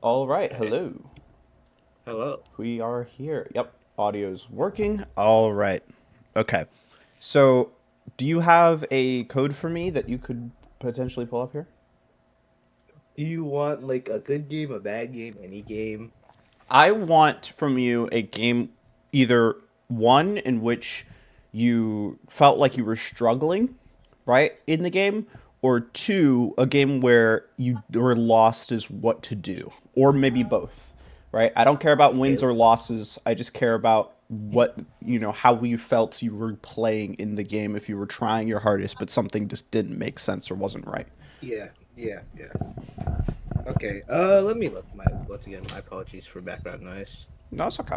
All right, Hey, hello. hello. We are here. Yep, audio's working. All right. Okay. So, do you have a code for me that you could potentially pull up here? Do you want like a good game, a bad game, any game? I want from you a game, either one in which you felt like you were struggling, right, in the game, or two, a game where you were lost as what to do, or maybe both, right? I don't care about Okay. wins or losses. I just care about how you felt you were playing in the game if you were trying your hardest, but something just didn't make sense or wasn't right. Yeah. Okay. Let me look. My once again, my apologies for background noise. No, it's okay.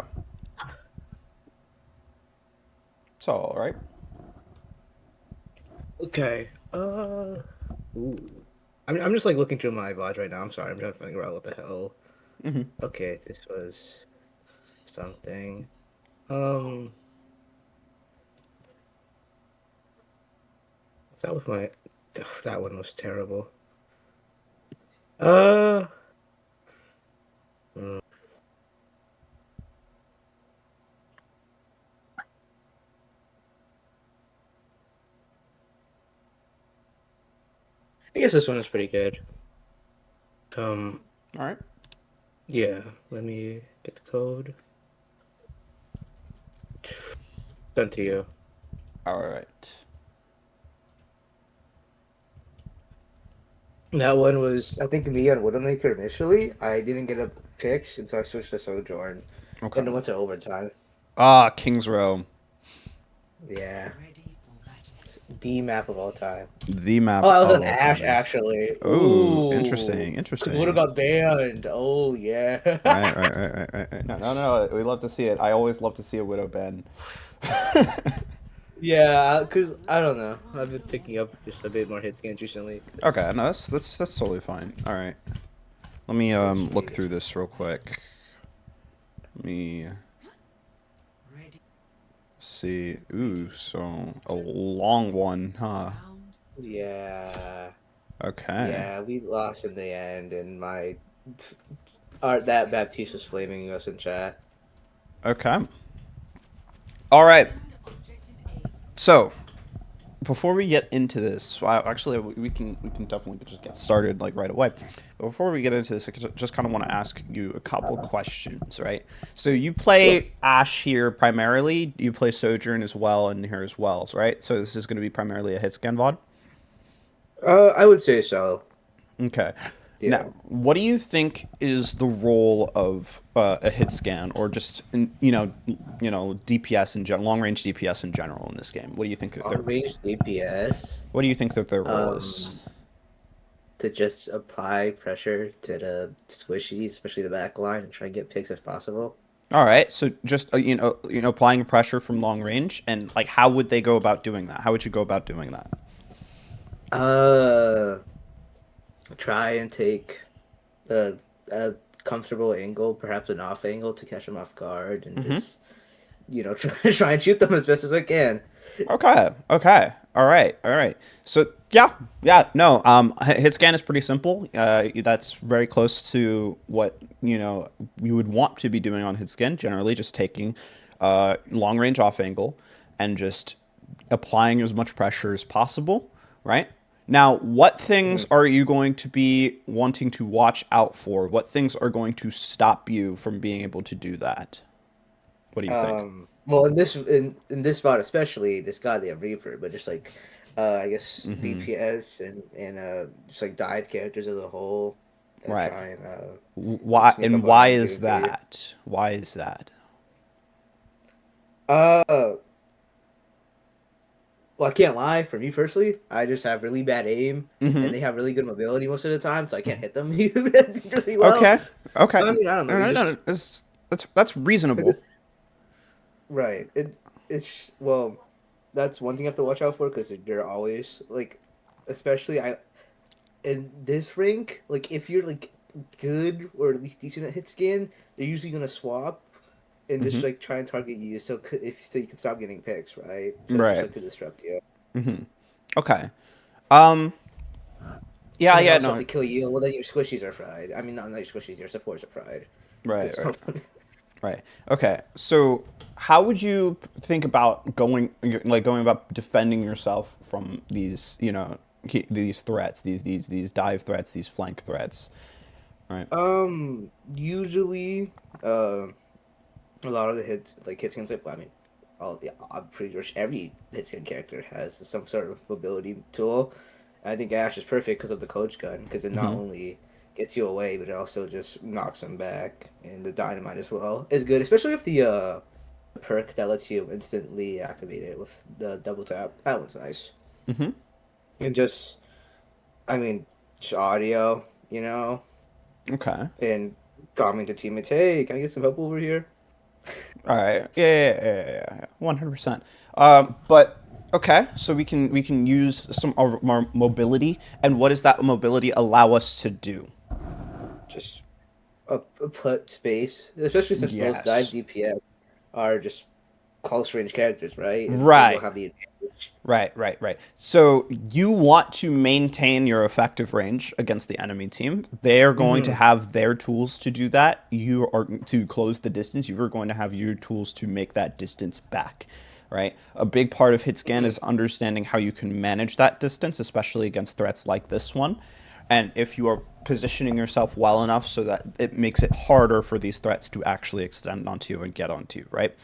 It's all right. Okay. Ooh. I'm just like looking through my VOD right now. I'm sorry. I'm trying to figure out what the hell. Okay, this was something. Um, what's that with my? Ugh, that one was terrible. Uh, mm, I guess this one is pretty good. Um, All right. yeah. Let me get the code. Sent to you. All right. That one was, I think, me on Widowmaker initially. I didn't get a pick, and so I switched to Sojourn. Okay. Then it went to overtime. Ah, King's Row. Yeah. It's the map of all time. The Oh, map I was of on all Ashe, time. actually. Oh, Ooh. interesting, Because Widow interesting. got banned. Oh, Right, yeah. right, right, right, right, right. No, no, no. We love to see it. I always love to see a widow Ben. Yeah, because I don't know. I've been picking up just a bit more hit scans recently. Okay, Because no, that's totally fine. All right, let me switch look gears. through this real quick. Let me see. Ooh, so a long one, huh? Yeah. Okay, Yeah, we lost in the end, and my art that Baptiste was flaming us in chat. okay. All right. So before we get into this, well, actually, we can definitely just get started like right away. But before we get into this, I just kind of want to ask you a couple questions, right? So you Sure. play Ashe here primarily. You play Sojourn as well in here as well, right? So this is going to be primarily a Hitscan VOD. I would say so. Okay. Yeah. Now, what do you think is the role of a hit scan, or just DPS in general, long range DPS in general in this game? What do you think that their Long range DPS. What do you think that their role is? Um, to just apply pressure to the squishies, especially the back line, and try and get picks if possible. All right, so just applying pressure from long range, and like, how would they go about doing that? How would you go about doing that? Uh, try and take a comfortable angle, perhaps an off angle to catch them off guard, and Mm-hmm. just try and shoot them as best as I can. Okay. Okay. All right. All right. So yeah, yeah. No. Hit scan is pretty simple. That's very close to what you would want to be doing on hit scan. Generally, just taking long range off angle and just applying as much pressure as possible. Right. Now, what things Mhm. are you going to be wanting to watch out for? What things are going to stop you from being able to do that? What do you think? Well, in this spot especially, this goddamn Reaper, but just like, I guess Mm-hmm. DPS and just like dive characters as a whole, that Right. try and Why sneak and up on why you and is give it to you. that? Why is that? Uh, well, I can't lie. For me personally, I just have really bad aim, and Mm-hmm. they have really good mobility most of the time, so I can't hit them really well. Okay. Okay. I mean, I don't know. No, They no, no. just That's reasonable. it's right. It's well, that's one thing you have to watch out for because they're always like, especially I in this rank, like if you're like good or at least decent at hit scan, they're usually gonna swap and Mm-hmm. just like try and target you so you can stop getting picks, right? So it's just Right. like to disrupt you. Mm-hmm. Okay. Um. Yeah, And then yeah, also if no, they kill you, well then your squishies are fried. I mean, not your squishies, your supports are fried. right, Because right. Right. Okay. So, how would you think about going about defending yourself from these, these threats, these dive threats, these flank threats? Right. Usually, a lot of the Hitscan type. I mean, yeah, I'm pretty sure every Hitscan character has some sort of mobility tool. I think Ashe is perfect because of the coach gun, because it not Mm-hmm. only gets you away, but it also just knocks them back. And the dynamite as well is good, especially with the perk that lets you instantly activate it with the double tap. That one's nice. Mm-hmm. And just, I mean, just audio, you know, Okay. and calming the teammates. Hey, can I get some help over here? All right. Yeah. 100%. But okay, so we can use some of our mobility, and what does that mobility allow us to do? Just a put space, especially since most dive Yes. DPS are just close range characters, right? And so they'll Right. have the advantage. Right. So you want to maintain your effective range against the enemy team. They are going to Hmm. have their tools to do that. You are to close the distance. You are going to have your tools to make that distance back. Right. A big part of Hitscan Hmm. is understanding how you can manage that distance, especially against threats like this one. And if you are positioning yourself well enough so that it makes it harder for these threats to actually extend onto you and get onto you, right?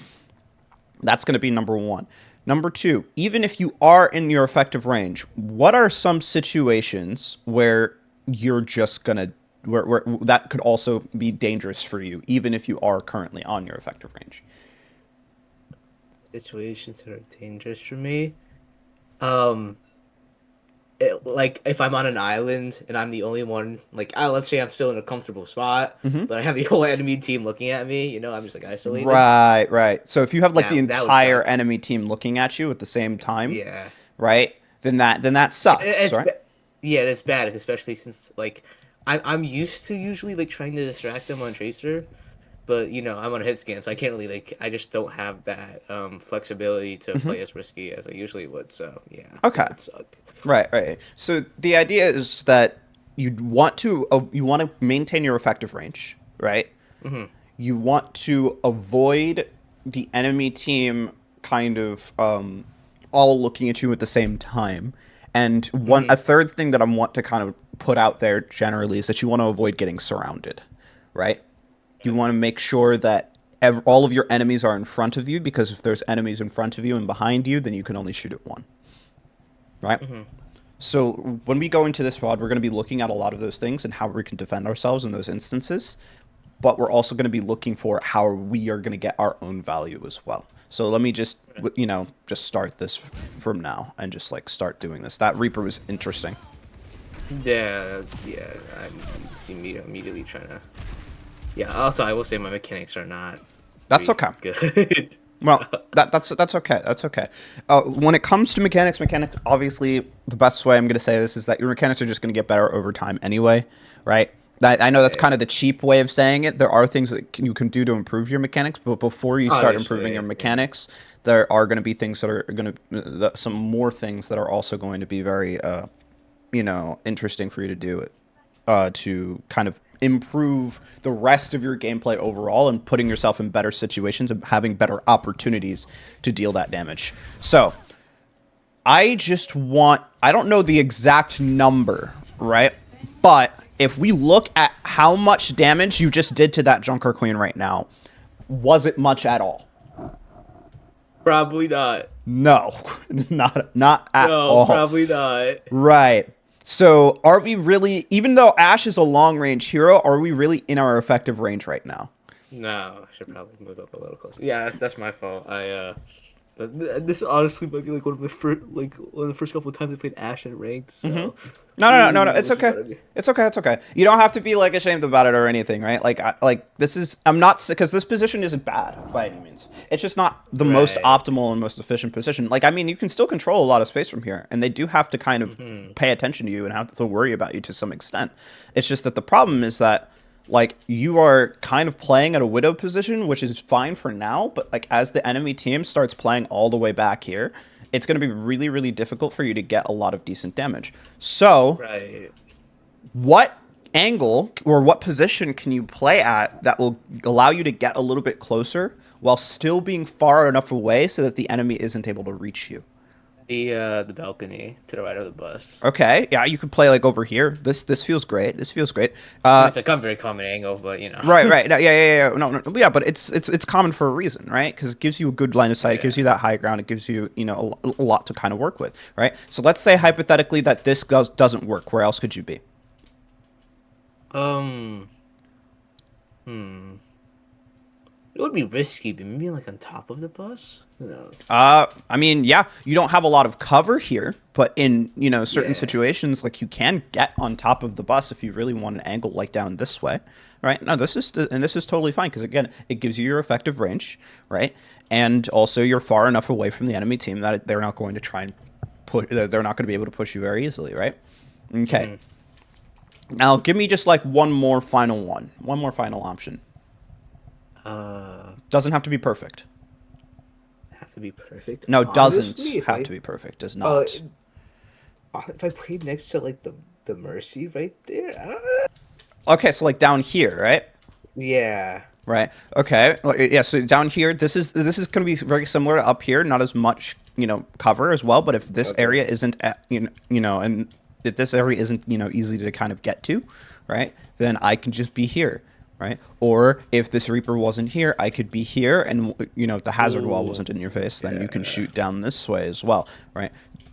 That's going to be number one. Number two, even if you are in your effective range, what are some situations where you're just going to, where that could also be dangerous for you, even if you are currently on your effective range? Situations that are dangerous for me. Um, like if I'm on an island and I'm the only one, like let's say I'm still in a comfortable spot, Mm-hmm. but I have the whole enemy team looking at me. I'm just like isolated. Right. So if you have like the That would entire suck. enemy team looking at you at the same time, Yeah, right? Then that sucks, it's right? yeah, that's bad, especially since like I'm used to usually like trying to distract them on Tracer, but I'm on a hit scan, so I can't really like I just don't have that flexibility to play as risky as I usually would. So yeah, Okay. that would suck. Right. So the idea is that you want to maintain your effective range, right? Hmm. You want to avoid the enemy team kind of all looking at you at the same time. And a Hmm. third thing that I want to kind of put out there generally is that you want to avoid getting surrounded, right? You want to make sure that all of your enemies are in front of you, because if there's enemies in front of you and behind you, then you can only shoot at one, right? Hmm. So when we go into this VOD, we're going to be looking at a lot of those things and how we can defend ourselves in those instances. But we're also going to be looking for how we are going to get our own value as well. So let me just start this from now and just like start doing this. That Reaper was interesting. Yeah. You see me immediately trying to. Yeah. Also, I will say my mechanics are not That's very okay. good. So, Well, that's okay. That's okay. When it comes to mechanics, obviously the best way I'm going to say this is that your mechanics are just going to get better over time anyway, right? I know that's right. kind of the cheap way of saying it. There are things that you can do to improve your mechanics, but before you start improving your Obviously, yeah. mechanics, there are going to be things that are going to some more things that are also going to be very interesting for you to do to kind of improve the rest of your gameplay overall and putting yourself in better situations and having better opportunities to deal that damage. So, I don't know the exact number, right? But if we look at how much damage you just did to that Junker Queen right now, was it much at all? Probably not. No, not at No, all. probably not. Right. So, are we really, even though Ashe is a long range hero, are we really in our effective range right now? No, I should probably move up a little closer. Yeah, that's my fault. This honestly might be like one of the first couple of times I played Ashe and ranked. So No. It's this is okay. gonna be It's okay. You don't have to be like ashamed about it or anything, right? Like this is I'm not because this position isn't bad by any means. It's just not the most right. optimal and most efficient position. Like I mean, you can still control a lot of space from here, and they do have to kind of Hmm. pay attention to you and have to worry about you to some extent. It's just that the problem is that like you are kind of playing at a widow position, which is fine for now, but like as the enemy team starts playing all the way back here, it's going to be really difficult for you to get a lot of decent damage. So Right. what angle or what position can you play at that will allow you to get a little bit closer while still being far enough away so that the enemy isn't able to reach you? The balcony to the right of the bus. Okay, yeah, you could play like over here. This feels great. This feels great. I mean, it's like a very common angle, but you know. Right, right. No, yeah, yeah, yeah. No, no, yeah, but it's common for a reason, right? Because it gives you a good line of sight. It gives Yeah. you that high ground. It gives you, a lot to kind of work with, right? So let's say hypothetically that this doesn't work. Where else could you be? Um. Hmm. It would be risky, but maybe like on top of the bus. Who knows? I mean, yeah, you don't have a lot of cover here, but in certain Yeah. situations, like you can get on top of the bus if you really want an angle like down this way, right? No, this is totally fine because again, it gives you your effective range, right? And also you're far enough away from the enemy team that they're not going to try and they're not going to be able to push you very easily, right? Okay. Mhm. Now give me just like one more final option. Uh, Doesn't have to be perfect. Has to be perfect. No, doesn't Honestly, have to be perfect. Does uh, not. if I played next to like the Mercy right there, Okay, so like down here, right? yeah, Right. Okay. Yeah. So down here, this is going to be very similar to up here. Not as much, cover as well. But if this cover. area isn't, and if this area isn't, easy to kind of get to, right? Then I can just be here, right? Or if this Reaper wasn't here, I could be here, and if the hazard wall Ooh, wasn't in your face, then you can yeah. shoot down this way as well, right?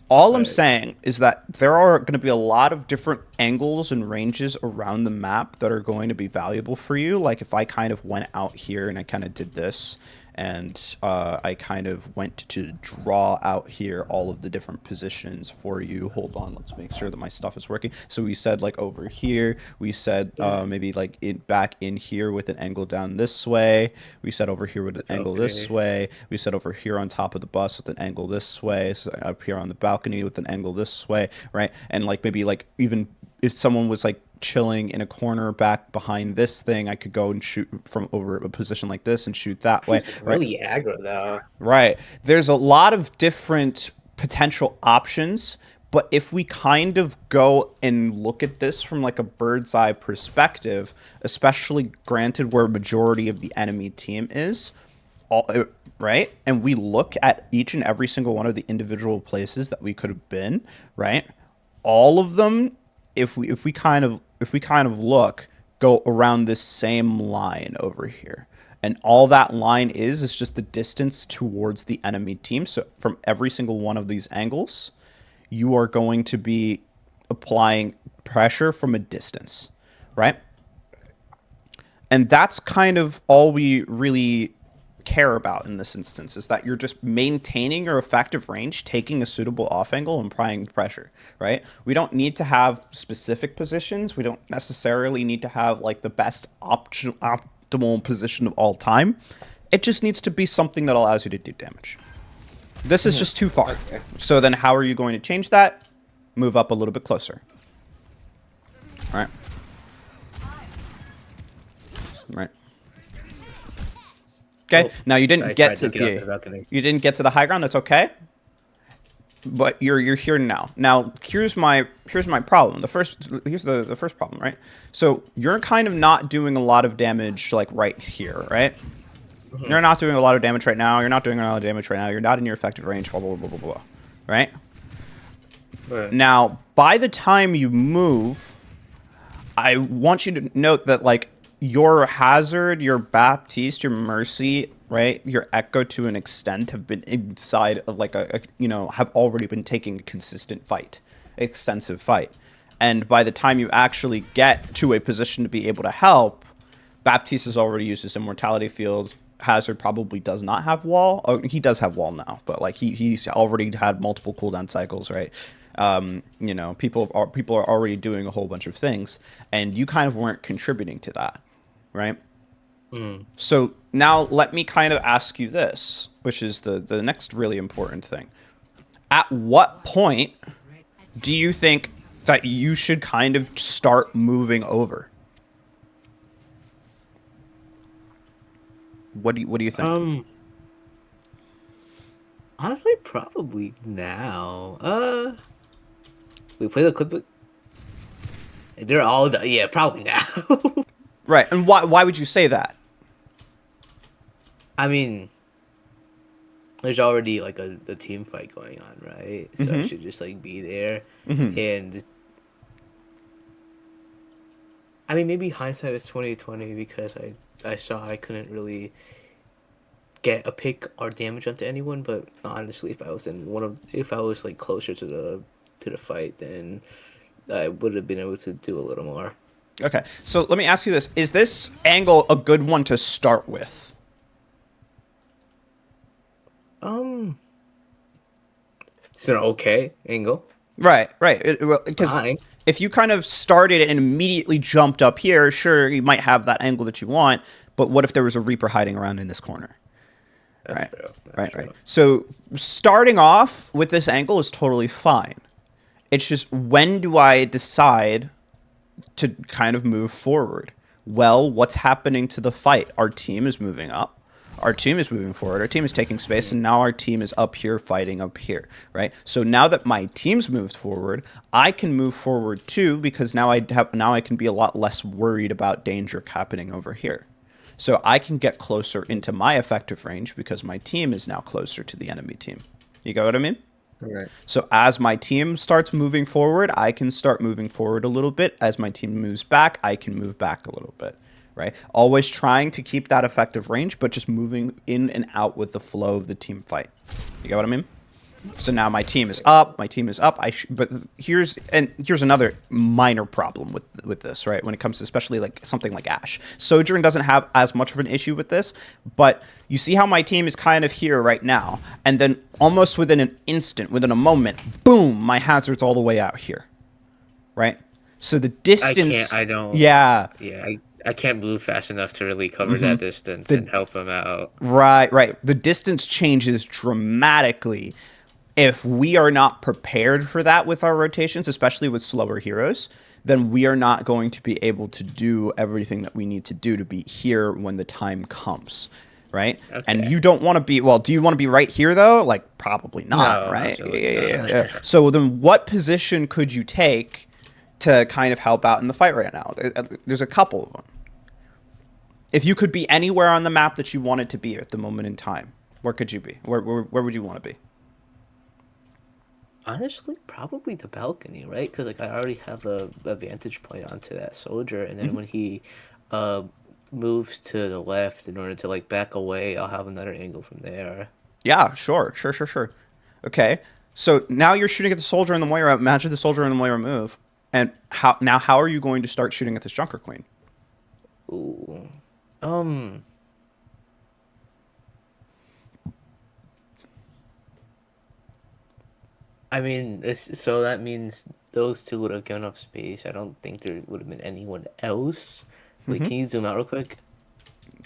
All I'm Right. saying is that there are going to be a lot of different angles and ranges around the map that are going to be valuable for you. Like if I kind of went out here and I kind of did this, and I kind of went to draw out here all of the different positions for you. Hold on, let's make sure that my stuff is working. So we said like over here, we said maybe like back in here with an angle down this way. We said over here with an angle this Okay. way. We said over here on top of the bus with an angle this way. So up here on the balcony with an angle this way, right? And like maybe like even if someone was like chilling in a corner back behind this thing, I could go and shoot from over a position like this and shoot that way, He's like right? really aggro though. Right. There's a lot of different potential options, but if we kind of go and look at this from like a bird's eye perspective, especially granted where majority of the enemy team is, all right? And we look at each and every single one of the individual places that we could have been, right? All of them, if we kind of look, go around this same line over here. And all that line is just the distance towards the enemy team. So from every single one of these angles, you are going to be applying pressure from a distance, right? And that's kind of all we really care about in this instance is that you're just maintaining your effective range, taking a suitable off angle and applying pressure, right? We don't need to have specific positions. We don't necessarily need to have like the best optimal position of all time. It just needs to be something that allows you to do damage. This is just too far. Okay. So then how are you going to change that? Move up a little bit closer. All right. Right. Okay. Oh, Now you I didn't get tried to to get up to the the balcony. you didn't get to the high ground. That's okay. But you're here now. Now here's my problem. The first problem, right? So you're kind of not doing a lot of damage like right here, right? Mhm. You're not doing a lot of damage right now. You're not doing a lot of damage right now. You're not in your effective range. Blah blah blah blah blah. Right? Right. Now, by the time you move, I want you to note that like your hazard, your Baptiste, your mercy, right, your echo to an extent have been inside of like have already been taking a consistent fight, extensive fight, and by the time you actually get to a position to be able to help, Baptiste has already used his immortality field. Hazard probably does not have wall. Oh, he does have wall now, but like he's already had multiple cooldown cycles, right? People are already doing a whole bunch of things, and you kind of weren't contributing to that, right? Mm. So now let me kind of ask you this, which is the next really important thing. At what point do you think that you should kind of start moving over? What do you think? Um. Honestly, probably now. We play the clip. They're all yeah, probably now. Right. And why would you say that? I mean, there's already like a team fight going on, right? So I Mm-hmm. should just like be there. Mm-hmm. And I mean, maybe hindsight is 2020 because I saw I couldn't really get a pick or damage onto anyone. But honestly, if I was like closer to the fight, then I would have been able to do a little more. Okay. So let me ask you this: is this angle a good one to start with? Um, it's an okay angle. Right. Right. Because Fine. if you kind of started and immediately jumped up here, sure, you might have that angle that you want. But what if there was a Reaper hiding around in this corner? That's Right. true. That's Right. true. Right. So starting off with this angle is totally fine. It's just when do I decide to kind of move forward? Well, what's happening to the fight? Our team is moving up. Our team is moving forward. Our team is taking space, and now our team is up here fighting up here, right? So now that my team's moved forward, I can move forward too because now I can be a lot less worried about danger happening over here. So I can get closer into my effective range because my team is now closer to the enemy team. You got what I mean? Right. So as my team starts moving forward, I can start moving forward a little bit. As my team moves back, I can move back a little bit, right? Always trying to keep that effective range, but just moving in and out with the flow of the team fight. You get what I mean? So now my team is up. My team is up. But here's another minor problem with this, right? When it comes to especially like something like Ashe, Sojourn doesn't have as much of an issue with this. But you see how my team is kind of here right now, and then almost within an instant, within a moment, boom, my hazard's all the way out here, right? So the I can't. distance, I don't. yeah, Yeah, I can't move fast enough to really cover hmm that distance the and help him out. right. The distance changes dramatically if we are not prepared for that with our rotations, especially with slower heroes, then we are not going to be able to do everything that we need to do to be here when the time comes, right? And Okay. you don't want to be, well, do you want to be right here though? Like probably not, No, right? absolutely not. So then what position could you take to kind of help out in the fight right now? There's a couple of them. If you could be anywhere on the map that you wanted to be at the moment in time, where could you be? Where would you want to be? Honestly, probably the balcony, right? Because like I already have a vantage point onto that soldier, and then when he uh moves to the left in order to like back away, I'll have another angle from there. Yeah, sure. Okay, so now you're shooting at the soldier in the Moira. Imagine the soldier in the Moira move, and how are you going to start shooting at this Junker Queen? Ooh. Um. I mean, so that means those two would have given up space. I don't think there would have been anyone else. Wait, Hmm. can you zoom out real quick?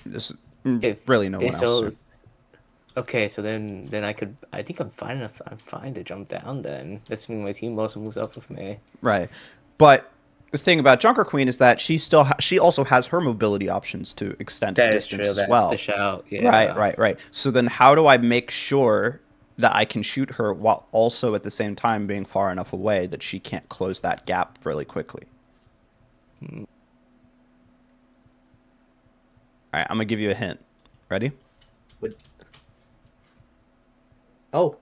There's If really no one if else. so, okay, so then I think I'm fine enough. I'm fine to jump down. Then that's mean my team also moves up with me. Right, but the thing about Junker Queen is that she also has her mobility options to extend That is distance true. as That the well. shout, yeah. Right. So then how do I make sure that I can shoot her while also at the same time being far enough away that she can't close that gap really quickly? Hmm. All right, I'm gonna give you a hint. Ready? But oh,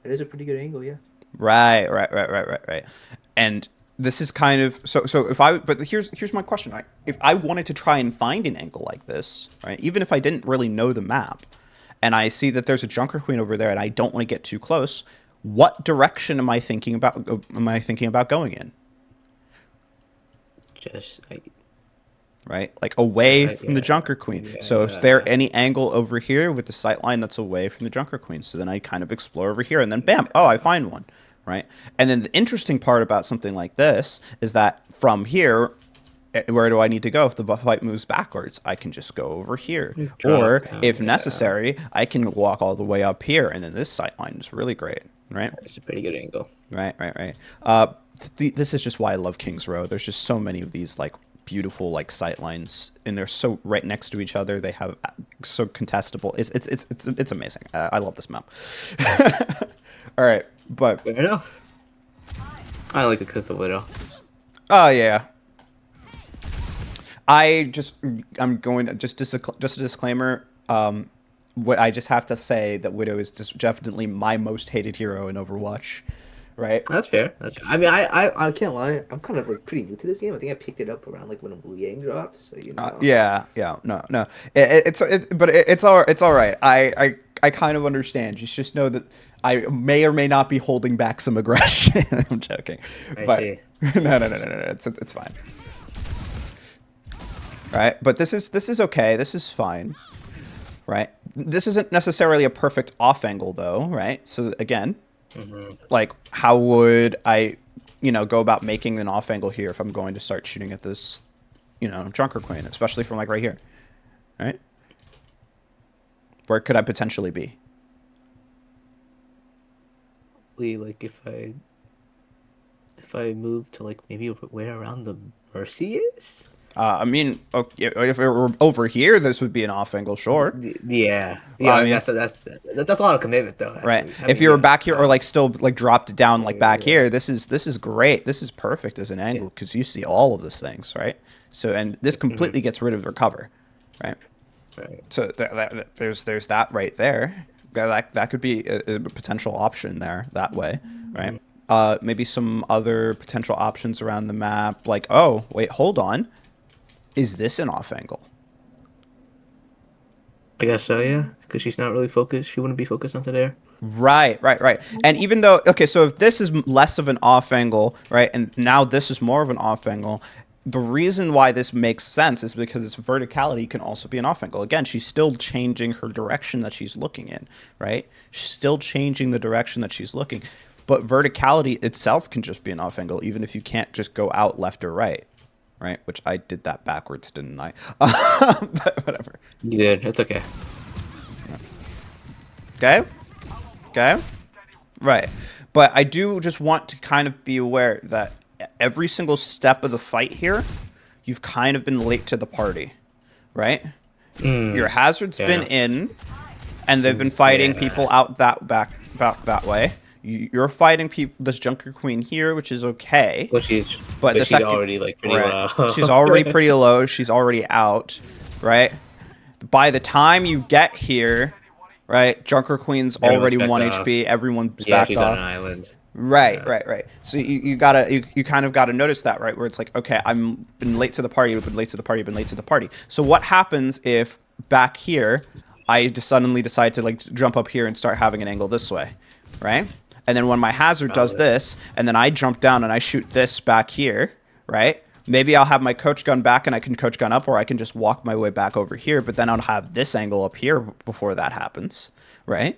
it is a pretty good angle, yeah. Right. And this is kind of so if I but here's my question. If I wanted to try and find an angle like this, right? Even if I didn't really know the map, and I see that there's a Junker Queen over there, and I don't want to get too close, what direction am I thinking about? Am I thinking about going in? Just Right, like away from the yeah, Junker Queen. So is there yeah. any angle over here with the sight line that's away from the Junker Queen? So then I kind of explore over here, and then bam, oh, I find one, right? And then the interesting part about something like this is that from here, where do I need to go if the fight moves backwards? I can just go over here, Drop or down, if yeah. necessary, I can walk all the way up here, and then this sight line is really great, right? That's a pretty good angle. Right. This is just why I love Kings Row. There's just so many of these like beautiful like sight lines, and they're so right next to each other. They have so contestable. It's amazing. I love this map. All right, but Fair enough. I like the Kiss of Widow. oh yeah, I'm going to just a disclaimer. What I just have to say that Widow is just definitely my most hated hero in Overwatch, right? That's fair. That's fair. I mean, I can't lie. I'm kind of like pretty new to this game. I think I picked it up around like when Wu Yang dropped. So you know. Yeah, no, no. It's all right. I kind of understand. You just know that I may or may not be holding back some aggression. I'm joking, I but see. no. It's fine. Right, but this is okay. This is fine. Right. This isn't necessarily a perfect off angle though. Right. So again, like how would I, go about making an off angle here if I'm going to start shooting at this, Junker Queen, especially from like right here, right? Where could I potentially be? Like if I move to like maybe where around the Mercy is. I mean, okay, if it were over here, this would be an off angle, sure. Yeah. I I mean, mean, that's a lot of commitment, though. right. Actually, I If mean, you were yeah. back here or like still like dropped down like back Yeah. here, this is great. This is perfect as an angle because you see all of those things, right? So and this completely gets rid of their cover, right? Right. So there's that right there. That could be a potential option there that way, right? Maybe some other potential options around the map, like oh wait, hold on, is this an off angle? I guess so. Yeah, because she's not really focused. She wouldn't be focused onto there. Right. And even though, okay, so if this is less of an off angle, right, and now this is more of an off angle, the reason why this makes sense is because its verticality can also be an off angle. Again, she's still changing her direction that she's looking in, right? She's still changing the direction that she's looking. But verticality itself can just be an off angle, even if you can't just go out left or right, right? Which I did that backwards, didn't I? But whatever. You did. It's okay. Okay? Okay? Right. But I do just want to kind of be aware that every single step of the fight here, you've kind of been late to the party, right? Your hazard's been in, and they've been fighting people out that back that way. You're fighting people, this Junker Queen here, which is okay. Well, she's But the she's second, already like pretty right, low. she's already pretty low. She's already out, right? By the time you get here, right, Junker Queen's already backed 1 off. HP. Everyone's Yeah, backed she's off. on an island. Right, Yeah. right. So you gotta you kind of gotta notice that, right? Where it's like, okay, I'm been late to the party, been late to the party, been late to the party. So what happens if back here I just suddenly decide to like jump up here and start having an angle this way, right? And then when my hazard does Probably. this, and then I jump down and I shoot this back here, right? Maybe I'll have my coach gun back and I can coach gun up, or I can just walk my way back over here, but then I'll have this angle up here before that happens, right?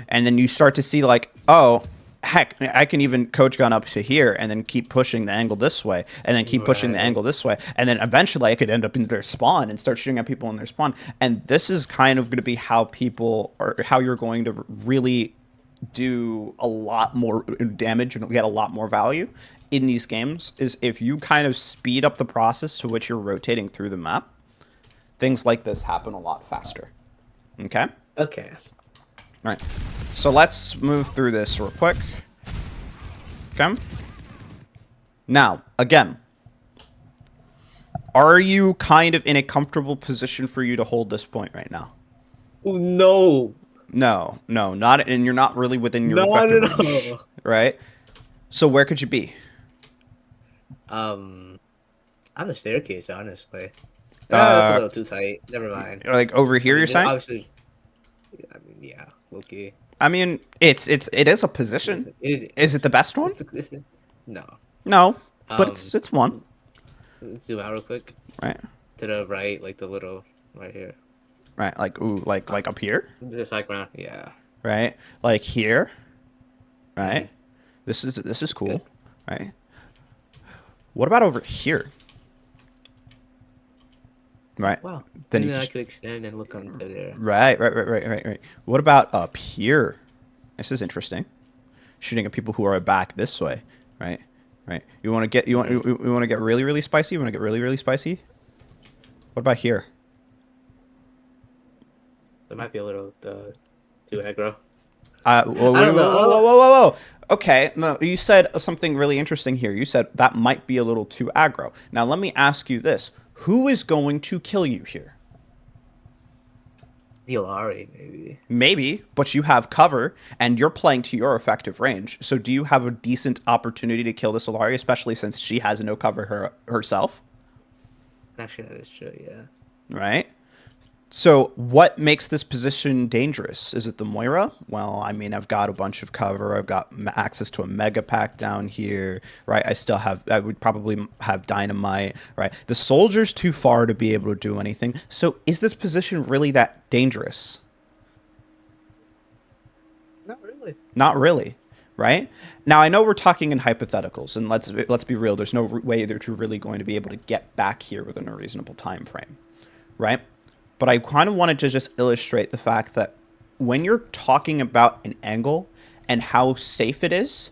And then you start to see like, oh, heck, I can even coach gun up to here and then keep pushing the angle this way and then keep pushing the Right. angle this way. And then eventually I could end up in their spawn and start shooting at people in their spawn. And this is kind of going to be how people, or how you're going to really do a lot more damage and get a lot more value in these games, is if you kind of speed up the process to which you're rotating through the map. Things like this happen a lot faster. Okay? Okay. All right, so let's move through this real quick. Okay. Now, again, are you kind of in a comfortable position for you to hold this point right now? Oh, no. No, not, and you're not really within your Not effective at range, all. right? So where could you be? On the staircase, honestly. That's a little too tight. Never mind. Like over here, I mean, you're saying? Obviously. I mean, yeah. Okay. I mean, it is a position. Is it the best one? No. No, but Um, it's one, Let's zoom out real quick. right? To the right, like the little right here. Right, like ooh, like up here. This background, yeah. Right? Like here, right? This is cool, right? What about over here? Right. Wow. Then And you then I just, could extend and look under there. right. What about up here? This is interesting. Shooting at people who are back this way, right? Right. You want to get you want to get really spicy. You want to get really spicy. What about here? It might be a little too aggro. Whoa, I don't know. whoa. Okay, no, you said something really interesting here. You said that might be a little too aggro. Now, let me ask you this. Who is going to kill you here? The Alari, maybe. Maybe, but you have cover and you're playing to your effective range. So do you have a decent opportunity to kill this Solari, especially since she has no cover herself? Actually, that is true. Yeah. Right? So what makes this position dangerous? Is it the Moira? Well, I mean, I've got a bunch of cover. I've got access to a mega pack down here, right? I would probably have dynamite, right? The soldier's too far to be able to do anything. So is this position really that dangerous? Not really. Not really, right? Now I know we're talking in hypotheticals, and let's be real. There's no way that you're really going to be able to get back here within a reasonable time frame, right? But I kind of wanted to just illustrate the fact that when you're talking about an angle and how safe it is,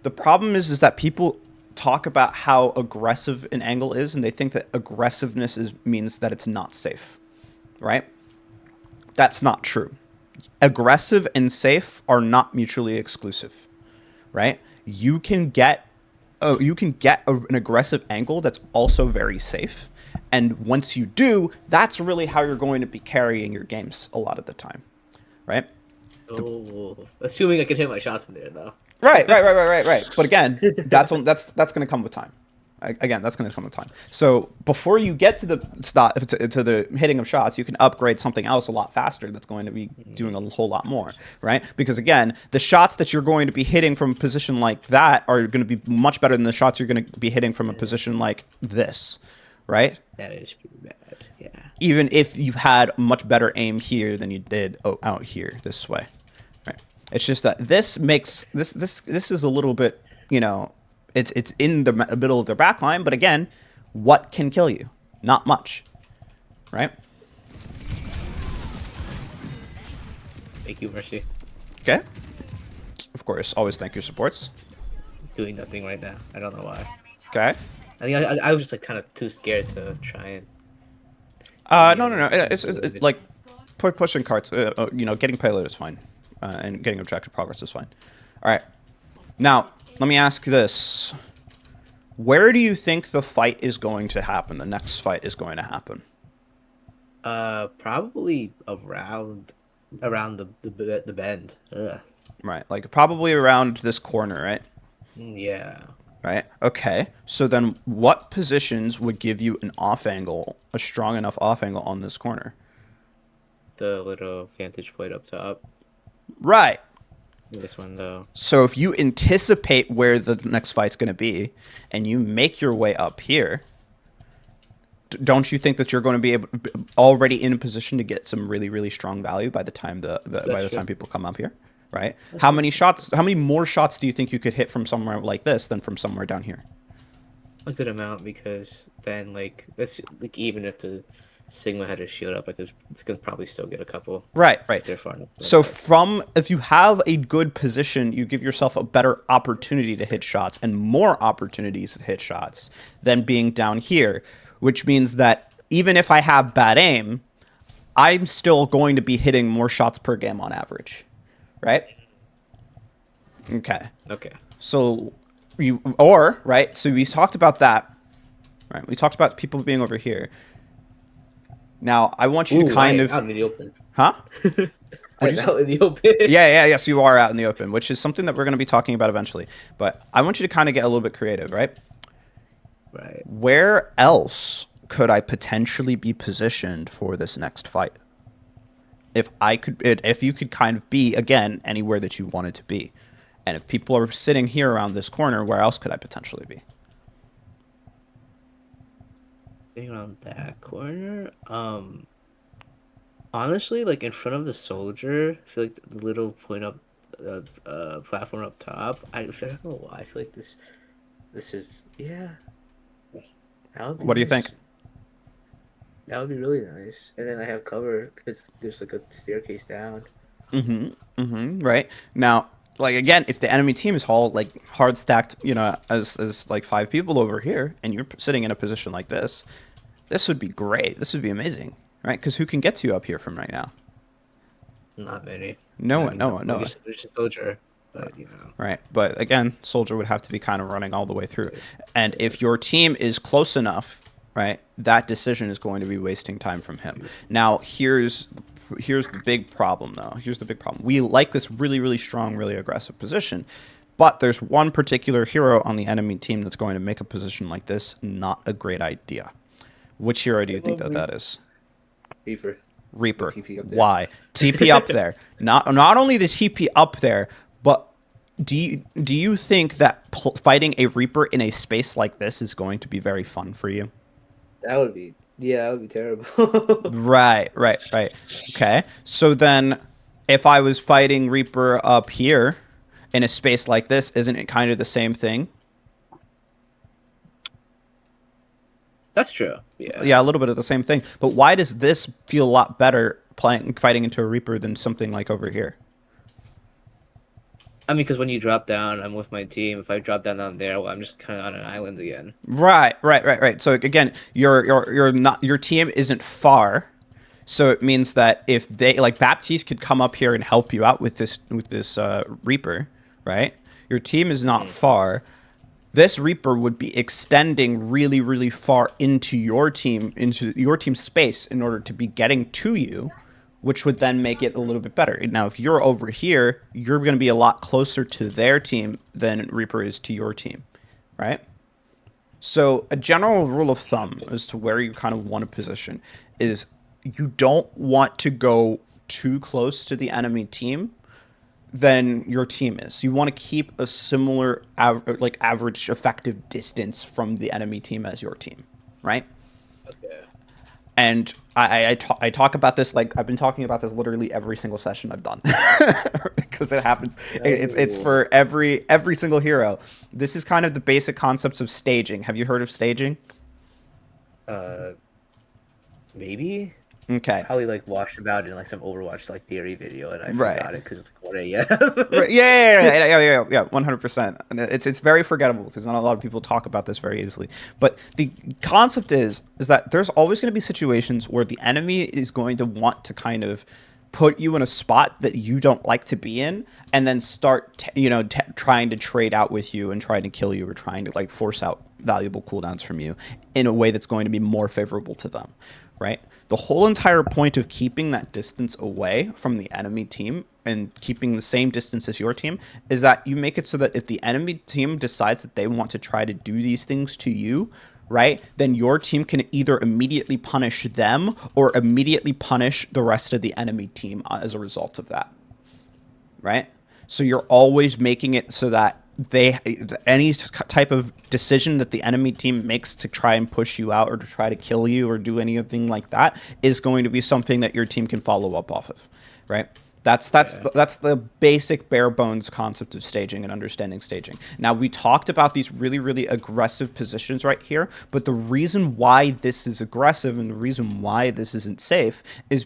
the problem is that people talk about how aggressive an angle is, and they think that aggressiveness means that it's not safe, right? That's not true. Aggressive and safe are not mutually exclusive, right? An aggressive angle that's also very safe. And once you do, that's really how you're going to be carrying your games a lot of the time, right? Oh, assuming I can hit my shots from there, though. Right. But again, that's going to come with time. Again, that's going to come with time. So before you get to the hitting of shots, you can upgrade something else a lot faster that's going to be doing a whole lot more, right? Because again, the shots that you're going to be hitting from a position like that are going to be much better than the shots you're going to be hitting from a position like this, right? That is pretty bad. Yeah. Even if you had much better aim here than you did out here this way, right? It's just that this is a little bit, it's in the middle of their back line, but again, what can kill you? Not much, right? Thank you, Mercy. Okay. Of course, always thank your supports. Doing nothing right now. I don't know why. Okay. I think I was just like kind of too scared to try and. No. It's like pushing carts. Getting payload is fine, and getting objective progress is fine. All right. Now, let me ask this: where do you think the fight is going to happen? The next fight is going to happen. Probably around the bend. Ugh. Right, like probably around this corner, right? Yeah. Right. Okay. So then, what positions would give you an off angle, a strong enough off angle on this corner? The little vantage point up top. Right. This one though. So if you anticipate where the next fight's going to be, and you make your way up here, don't you think that you're going to be already in a position to get some really, really strong value by the time time people come up here? Right? How many more shots do you think you could hit from somewhere like this than from somewhere down here? A good amount, because then that's even if the Sigma had a shield up, I could probably still get a couple. Right. If they're far enough. So if you have a good position, you give yourself a better opportunity to hit shots and more opportunities to hit shots than being down here, which means that even if I have bad aim, I'm still going to be hitting more shots per game on average. Right? Okay. So so we talked about that. Right? We talked about people being over here. Now, I want you to out in the open. Huh? I'm out in the open. Yes, you are out in the open, which is something that we're going to be talking about eventually. But I want you to kind of get a little bit creative, right? Right. Where else could I potentially be positioned for this next fight? If you could kind of be, again, anywhere that you wanted to be. And if people are sitting here around this corner, where else could I potentially be? Sitting around that corner? Honestly, in front of the soldier, I feel like the little point up, platform up top, I don't know why, I feel like this is, yeah. What do you think? That would be really nice. And then I have cover because there's a staircase down. Right. Now, again, if the enemy team is hard stacked, as 5 people over here, and you're sitting in a position like this would be great. This would be amazing, right? Because who can get to you up here from right now? Not many. No one. There's a soldier, but Right. But again, soldier would have to be kind of running all the way through. And if your team is close enough right? That decision is going to be wasting time from him. Now, here's the big problem, though. Here's the big problem. We like this really, really strong, really aggressive position, but there's one particular hero on the enemy team that's going to make a position like this not a great idea. Which hero do you think that is? Reaper. Reaper. TP up there. Why? TP up there. Not only the TP up there, but do you think that fighting a Reaper in a space like this is going to be very fun for you? That would be terrible. Right. Okay. So then, if I was fighting Reaper up here in a space like this, isn't it kind of the same thing? That's true. Yeah. Yeah, a little bit of the same thing. But why does this feel a lot better fighting into a Reaper than something like over here? I mean, because when you drop down, I'm with my team. If I drop down there, well, I'm just kind of on an island again. Right. So again, your team isn't far, so it means that if they like Baptiste could come up here and help you out with this Reaper, right? Your team is not far. This Reaper would be extending really, really far into your team space in order to be getting to you, which would then make it a little bit better. Now, if you're over here, you're going to be a lot closer to their team than Reaper is to your team, right? So a general rule of thumb as to where you kind of want to position is you don't want to go too close to the enemy team than your team is. You want to keep a similar average effective distance from the enemy team as your team, right? Okay. And I talk about this, like I've been talking about this literally every single session I've done because it happens. It's for every single hero. This is kind of the basic concepts of staging. Have you heard of staging? Maybe. Okay. Probably like watched about it in like some Overwatch like theory video, and I Right. forgot it because it's like 1 a.m. Right. Yeah, 100%. And it's very forgettable because not a lot of people talk about this very easily. But the concept is that there's always going to be situations where the enemy is going to want to kind of put you in a spot that you don't like to be in, and then start trying to trade out with you and trying to kill you or trying to like force out valuable cooldowns from you in a way that's going to be more favorable to them, right? The whole entire point of keeping that distance away from the enemy team and keeping the same distance as your team is that you make it so that if the enemy team decides that they want to try to do these things to you, right, then your team can either immediately punish them or immediately punish the rest of the enemy team as a result of that, right? So you're always making it so that any type of decision that the enemy team makes to try and push you out or to try to kill you or do anything like that is going to be something that your team can follow up off of, right? That's the basic bare bones concept of staging and understanding staging. Now, we talked about these really, really aggressive positions right here, but the reason why this is aggressive and the reason why this isn't safe is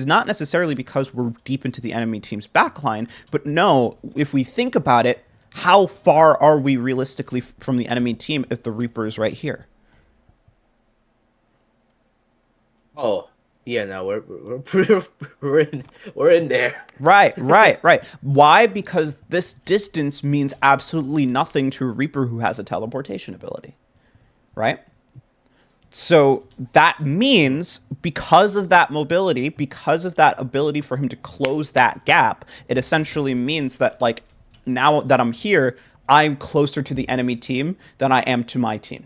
not necessarily because we're deep into the enemy team's backline, but no, if we think about it, how far are we realistically from the enemy team if the Reaper is right here? Oh, yeah, no, we're in there. Right. Why? Because this distance means absolutely nothing to a Reaper who has a teleportation ability, right? So that means because of that mobility, because of that ability for him to close that gap, it essentially means that like now that I'm here, I'm closer to the enemy team than I am to my team,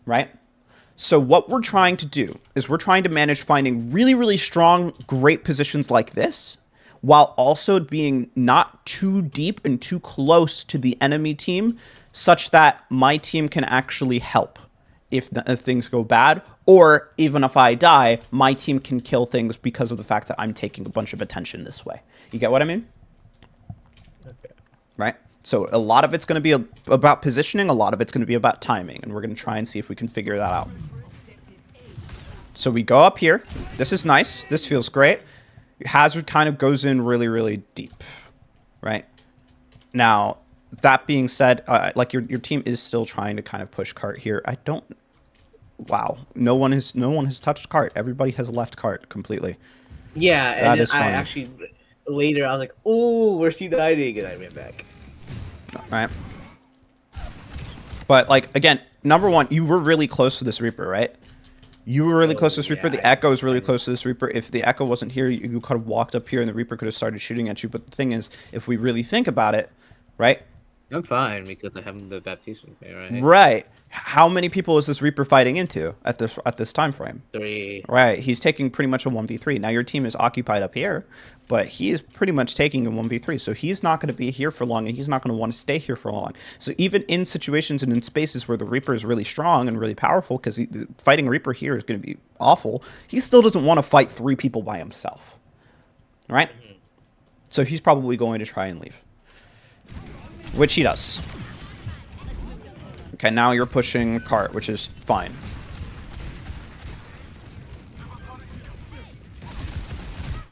right? So what we're trying to do is we're trying to manage finding really, really strong, great positions like this, while also being not too deep and too close to the enemy team, such that my team can actually help if things go bad, or even if I die, my team can kill things because of the fact that I'm taking a bunch of attention this way. You get what I mean? Okay. Right? So a lot of it's going to be about positioning, a lot of it's going to be about timing, and we're going to try and see if we can figure that out. So we go up here. This is nice. This feels great. Hazard kind of goes in really, really deep, right? Now, that being said, like your team is still trying to kind of push cart here. Wow, no one has touched cart. Everybody has left cart completely. Yeah, That and is then I funny. actually later I was like, "Oh, where's he dining?" And I ran back. Right. But like again, number one, you were really close to this Reaper, right? You were really Oh, close to this Reaper. yeah, The I Echo is really kinda- close to this Reaper. If the Echo wasn't here, you could have walked up here and the Reaper could have started shooting at you. But the thing is, if we really think about it, right? I'm fine because I have the Baptiste with me, right? Right. How many people is this Reaper fighting into at this time frame? 3. Right. He's taking pretty much a 1v3. Now your team is occupied up here, but he is pretty much taking a 1v3. So he's not going to be here for long and he's not going to want to stay here for long. So even in situations and in spaces where the Reaper is really strong and really powerful, because fighting Reaper here is going to be awful, he still doesn't want to fight 3 people by himself. Right? So he's probably going to try and leave. Which he does. Okay, now you're pushing cart, which is fine.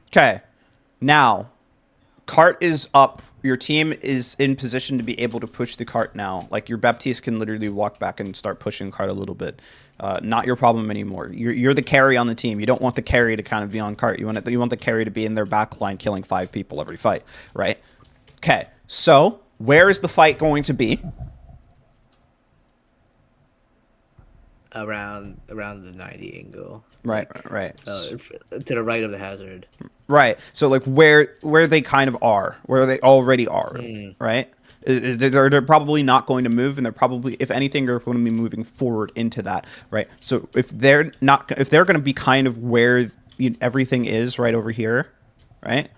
Okay, now cart is up. Your team is in position to be able to push the cart now. Like your Baptiste can literally walk back and start pushing cart a little bit. Not your problem anymore. You're the carry on the team. You don't want the carry to kind of be on cart. You want the carry to be in their back line, killing 5 people every fight, right? Okay, so where is the fight going to be? Around the 90 angle. Right, right. To the right of the hazard. Right. So like where they kind of are, where they already are, right? They're probably not going to move, and they're probably, if anything, are going to be moving forward into that, right? So if they're going to be kind of where everything is right over here, right?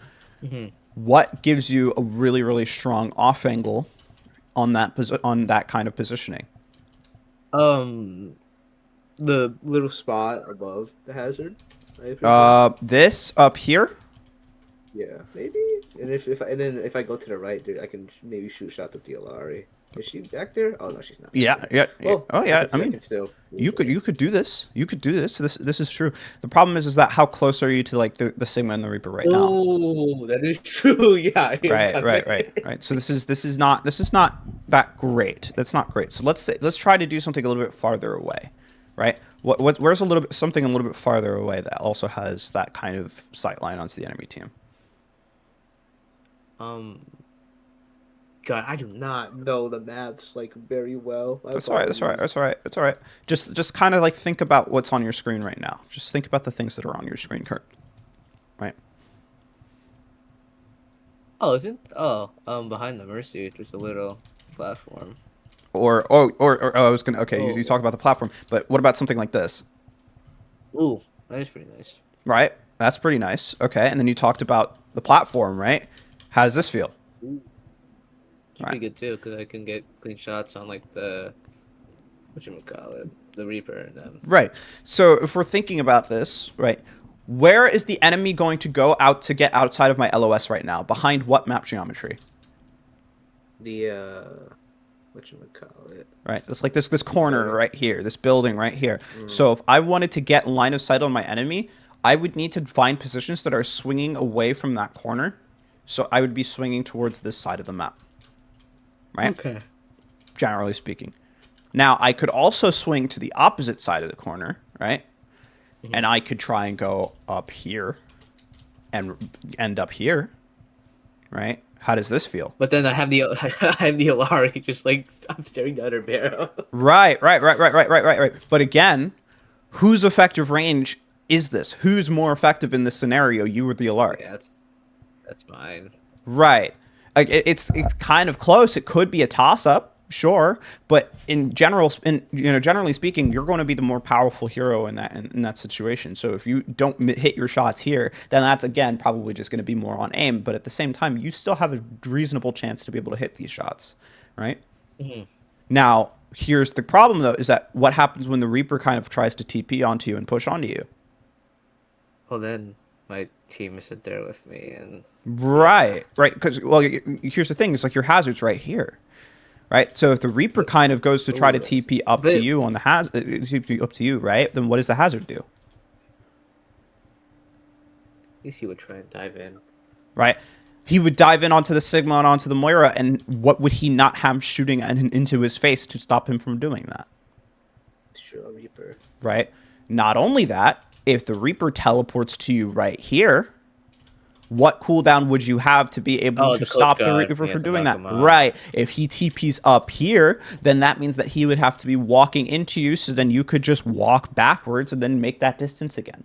What gives you a really, really strong off angle on that kind of positioning? The little spot above the hazard. I presume. This up here. Yeah, maybe. And if I go to the right, dude, I can maybe shoot shots at the Alari. Is she back there? Oh no, she's not. Yeah, yeah. Well, Oh yeah. I I mean, can still. you could do this. You could do this. This is true. The problem is that how close are you to like the Sigma and the Reaper right now? Oh, that is true. Yeah. I am Right. So this is not that great. That's not great. So let's try to do something a little bit farther away, right? Where's something a little bit farther away that also has that kind of sight line onto the enemy team? God, I do not know the maps like very well. That's all right. Just kind of like think about what's on your screen right now. Just think about the things that are on your screen, Kurt. Right. Oh, behind the Mercy, just a little platform. Or I was gonna. Okay, you talk about the platform, but what about something like this? Ooh, that is pretty nice. Right. That's pretty nice. Okay, and then you talked about the platform, right? How does this feel? It's pretty good too, because I can get clean shots on like the the Reaper and them. Right. So if we're thinking about this, right, where is the enemy going to go out to get outside of my LOS right now? Behind what map geometry? The Right. It's like this corner right here, this building right here. So if I wanted to get line of sight on my enemy, I would need to find positions that are swinging away from that corner. So I would be swinging towards this side of the map. Right? Okay. Generally speaking. Now, I could also swing to the opposite side of the corner, right? And I could try and go up here and end up here, right? How does this feel? But then I have the Alari just like I'm staring at her barrel. Right. But again, whose effective range is this? Who's more effective in this scenario, you or the Alari? Yeah, that's mine. Right. Like it's kind of close. It could be a toss up, sure, but generally speaking, you're going to be the more powerful hero in that situation. So if you don't hit your shots here, then that's again probably just going to be more on aim. But at the same time, you still have a reasonable chance to be able to hit these shots, right? Now, here's the problem though: is that what happens when the Reaper kind of tries to TP onto you and push onto you? Well, then my team is there with me and. Right. Because here's the thing: it's like your hazard's right here. Right, so if the Reaper kind of goes to try to TP up to you on the hazard, TP up to you, right? Then what does the hazard do? At least he would try and dive in. Right, he would dive in onto the Sigma and onto the Moira, and what would he not have shooting into his face to stop him from doing that? Sure, Reaper. Right. Not only that, if the Reaper teleports to you right here, What cooldown would you have to be able Oh, to the coach stop the god. Reaper Yeah, from to doing knock that? him out. Right. If he TPs up here, then that means that he would have to be walking into you, so then you could just walk backwards and then make that distance again.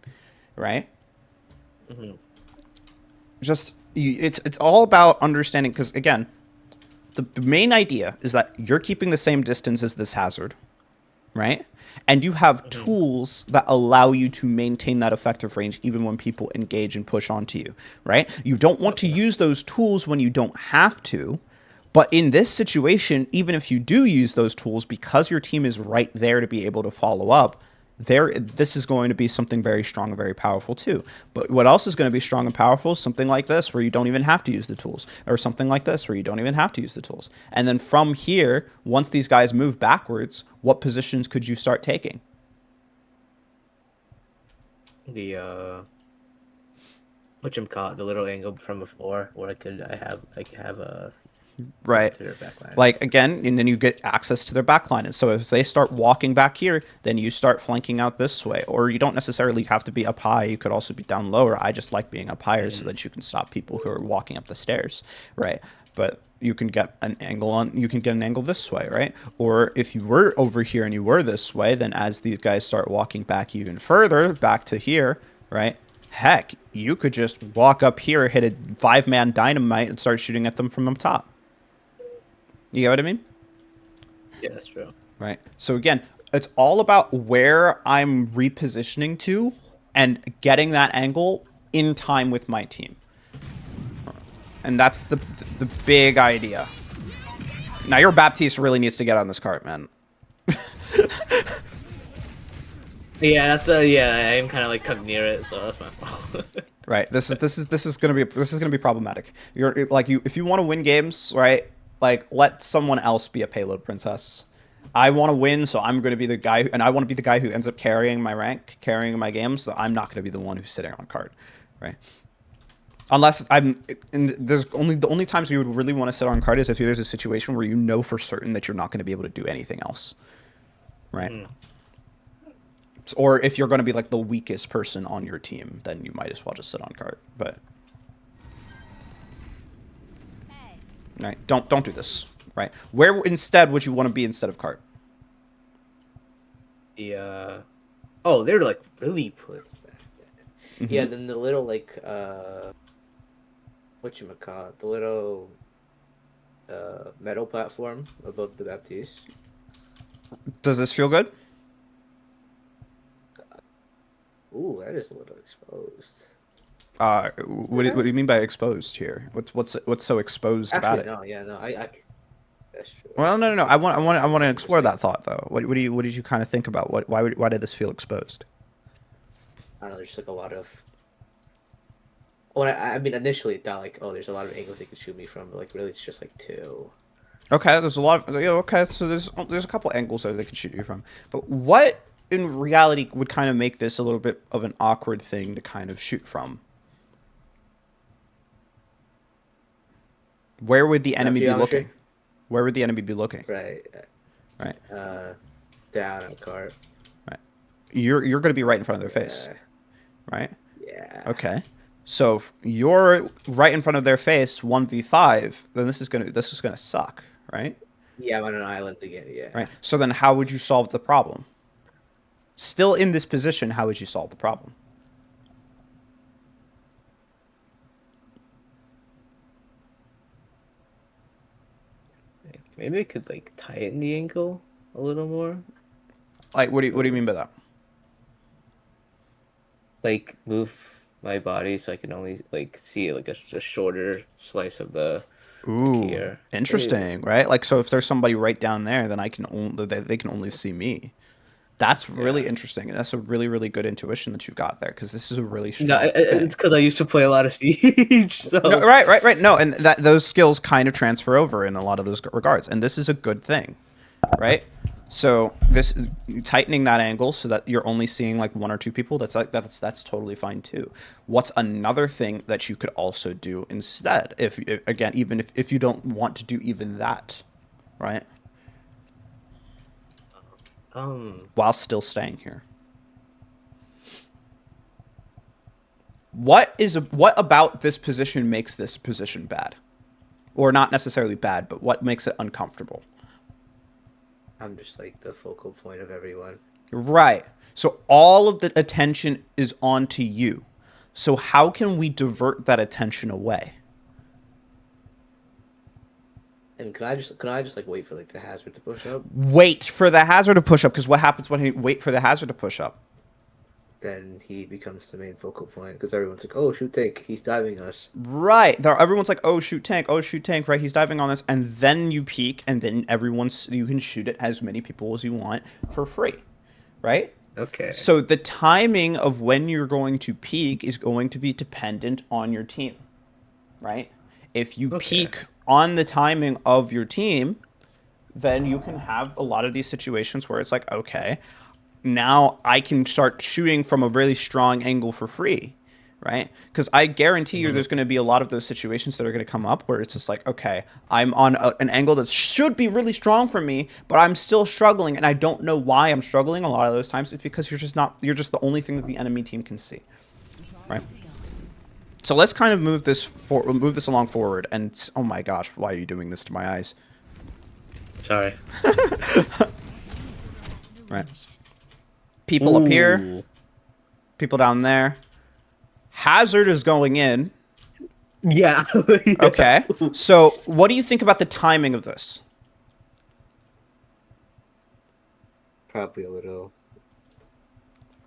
Right? Hmm. Just it's all about understanding, because again, the main idea is that you're keeping the same distance as this hazard, right? And you have Hmm. tools that allow you to maintain that effective range even when people engage and push onto you, right? You don't want to Okay. use those tools when you don't have to. But in this situation, even if you do use those tools, because your team is right there to be able to follow up, this is going to be something very strong and very powerful too. But what else is going to be strong and powerful? Something like this, where you don't even have to use the tools, or something like this, where you don't even have to use the tools. And then from here, once these guys move backwards, what positions could you start taking? The whatchamacallit, the little angle from before where I could have a get Right. to their back line. Like again, and then you get access to their backline. And so if they start walking back here, then you start flanking out this way. Or you don't necessarily have to be up high. You could also be down lower. I just like being up higher so Mm. that you can stop people who are walking up the stairs, right? But you can get an angle on. You can get an angle this way, right? Or if you were over here and you were this way, then as these guys start walking back even further, back to here, right? Heck, you could just walk up here, hit a 5-man dynamite, and start shooting at them from up top. You get what I mean? Yeah, that's true. Right. So again, it's all about where I'm repositioning to and getting that angle in time with my team. And that's the big idea. Now your Baptiste really needs to get on this cart, man. Yeah, that's yeah. I am kind of like tucked near it, so that's my fault. Right. This is gonna be problematic. You're like you if you want to win games, right? Like let someone else be a payload princess. I want to win, so I'm going to be the guy, and I want to be the guy who ends up carrying my rank, carrying my games. So I'm not going to be the one who's sitting on card, right? Unless I'm, and there's only the only times you would really want to sit on card is if there's a situation where you know for certain that you're not going to be able to do anything else, right? Mhm. Or if you're going to be like the weakest person on your team, then you might as well just sit on card. But right, don't do this, right? Where instead would you want to be instead of card? The oh, they're like really put back then. Yeah, Mm-hmm. then the little like whatchamacallit, the little metal platform above the Baptiste. Does this feel good? Ooh, that is a little exposed. What do you mean by exposed here? What's so exposed about Actually, it? no, yeah, no, that's true. Well, no, no, no. It's like I want to explore interesting. that thought though. What did you kind of think about? Why did this feel exposed? I don't know, there's like a lot of. When I mean, initially it thought like, oh, there's a lot of angles they could shoot me from, but like really, it's just like two. Okay, there's a lot of okay. So there's a couple angles that they could shoot you from. But what in reality would kind of make this a little bit of an awkward thing to kind of shoot from? Where would the Map enemy be geometry, looking? Where would the enemy be looking? right? Right, Uh, down on cart. right. You're going to be right in front of their face, Yeah, right? yeah, Okay. So if you're right in front of their face, 1v5, then this is gonna suck, right? yeah. I'm on an island again. Yeah. Right. So then how would you solve the problem? Still in this position, how would you solve the problem? Maybe I could like tighten the angle a little more. Like what do you mean by that? Like move my body so I can only like see like a shorter slice of the like Ooh, here. Maybe. interesting, right? Like so if there's somebody right down there, then I can only they can only see me. That's really Yeah. interesting, and that's a really really good intuition that you've got there because this is a really No, strong it's thing. because I used to play a lot of Siege, No, so right, right, right. No, and that those skills kind of transfer over in a lot of those regards, and this is a good thing, right? So this tightening that angle so that you're only seeing like one or two people. That's totally fine too. What's another thing that you could also do instead? If again, even if you don't want to do even that, right? um While still staying here, What about this position makes this position bad? Or not necessarily bad, but what makes it uncomfortable? I'm just like the focal point of everyone. Right. So all of the attention is onto you. So how can we divert that attention away? And can I just like wait for like the hazard to push up? Wait for the hazard to push up, because what happens when you wait for the hazard to push up? Then he becomes the main focal point because everyone's like, "Oh, shoot, tank, he's diving us." Right. Everyone's like, oh shoot tank, right? He's diving on us, and then you peek, and then you can shoot at as many people as you want for free, right? Okay. So the timing of when you're going to peak is going to be dependent on your team, right? If you peak on the timing of your team, then you can have a lot of these situations where it's like, okay, now I can start shooting from a really strong angle for free, right? Because I guarantee you there's going to be a lot of those situations that are going to come up where it's just like, okay, I'm on an angle that should be really strong for me, but I'm still struggling, and I don't know why I'm struggling. A lot of those times it's because you're just the only thing that the enemy team can see, right? So let's kind of move this along forward. And oh my gosh, why are you doing this to my eyes? Sorry. Right. People up here, people down there. Hazard is going in. Yeah. Okay. So what do you think about the timing of this? Probably a little.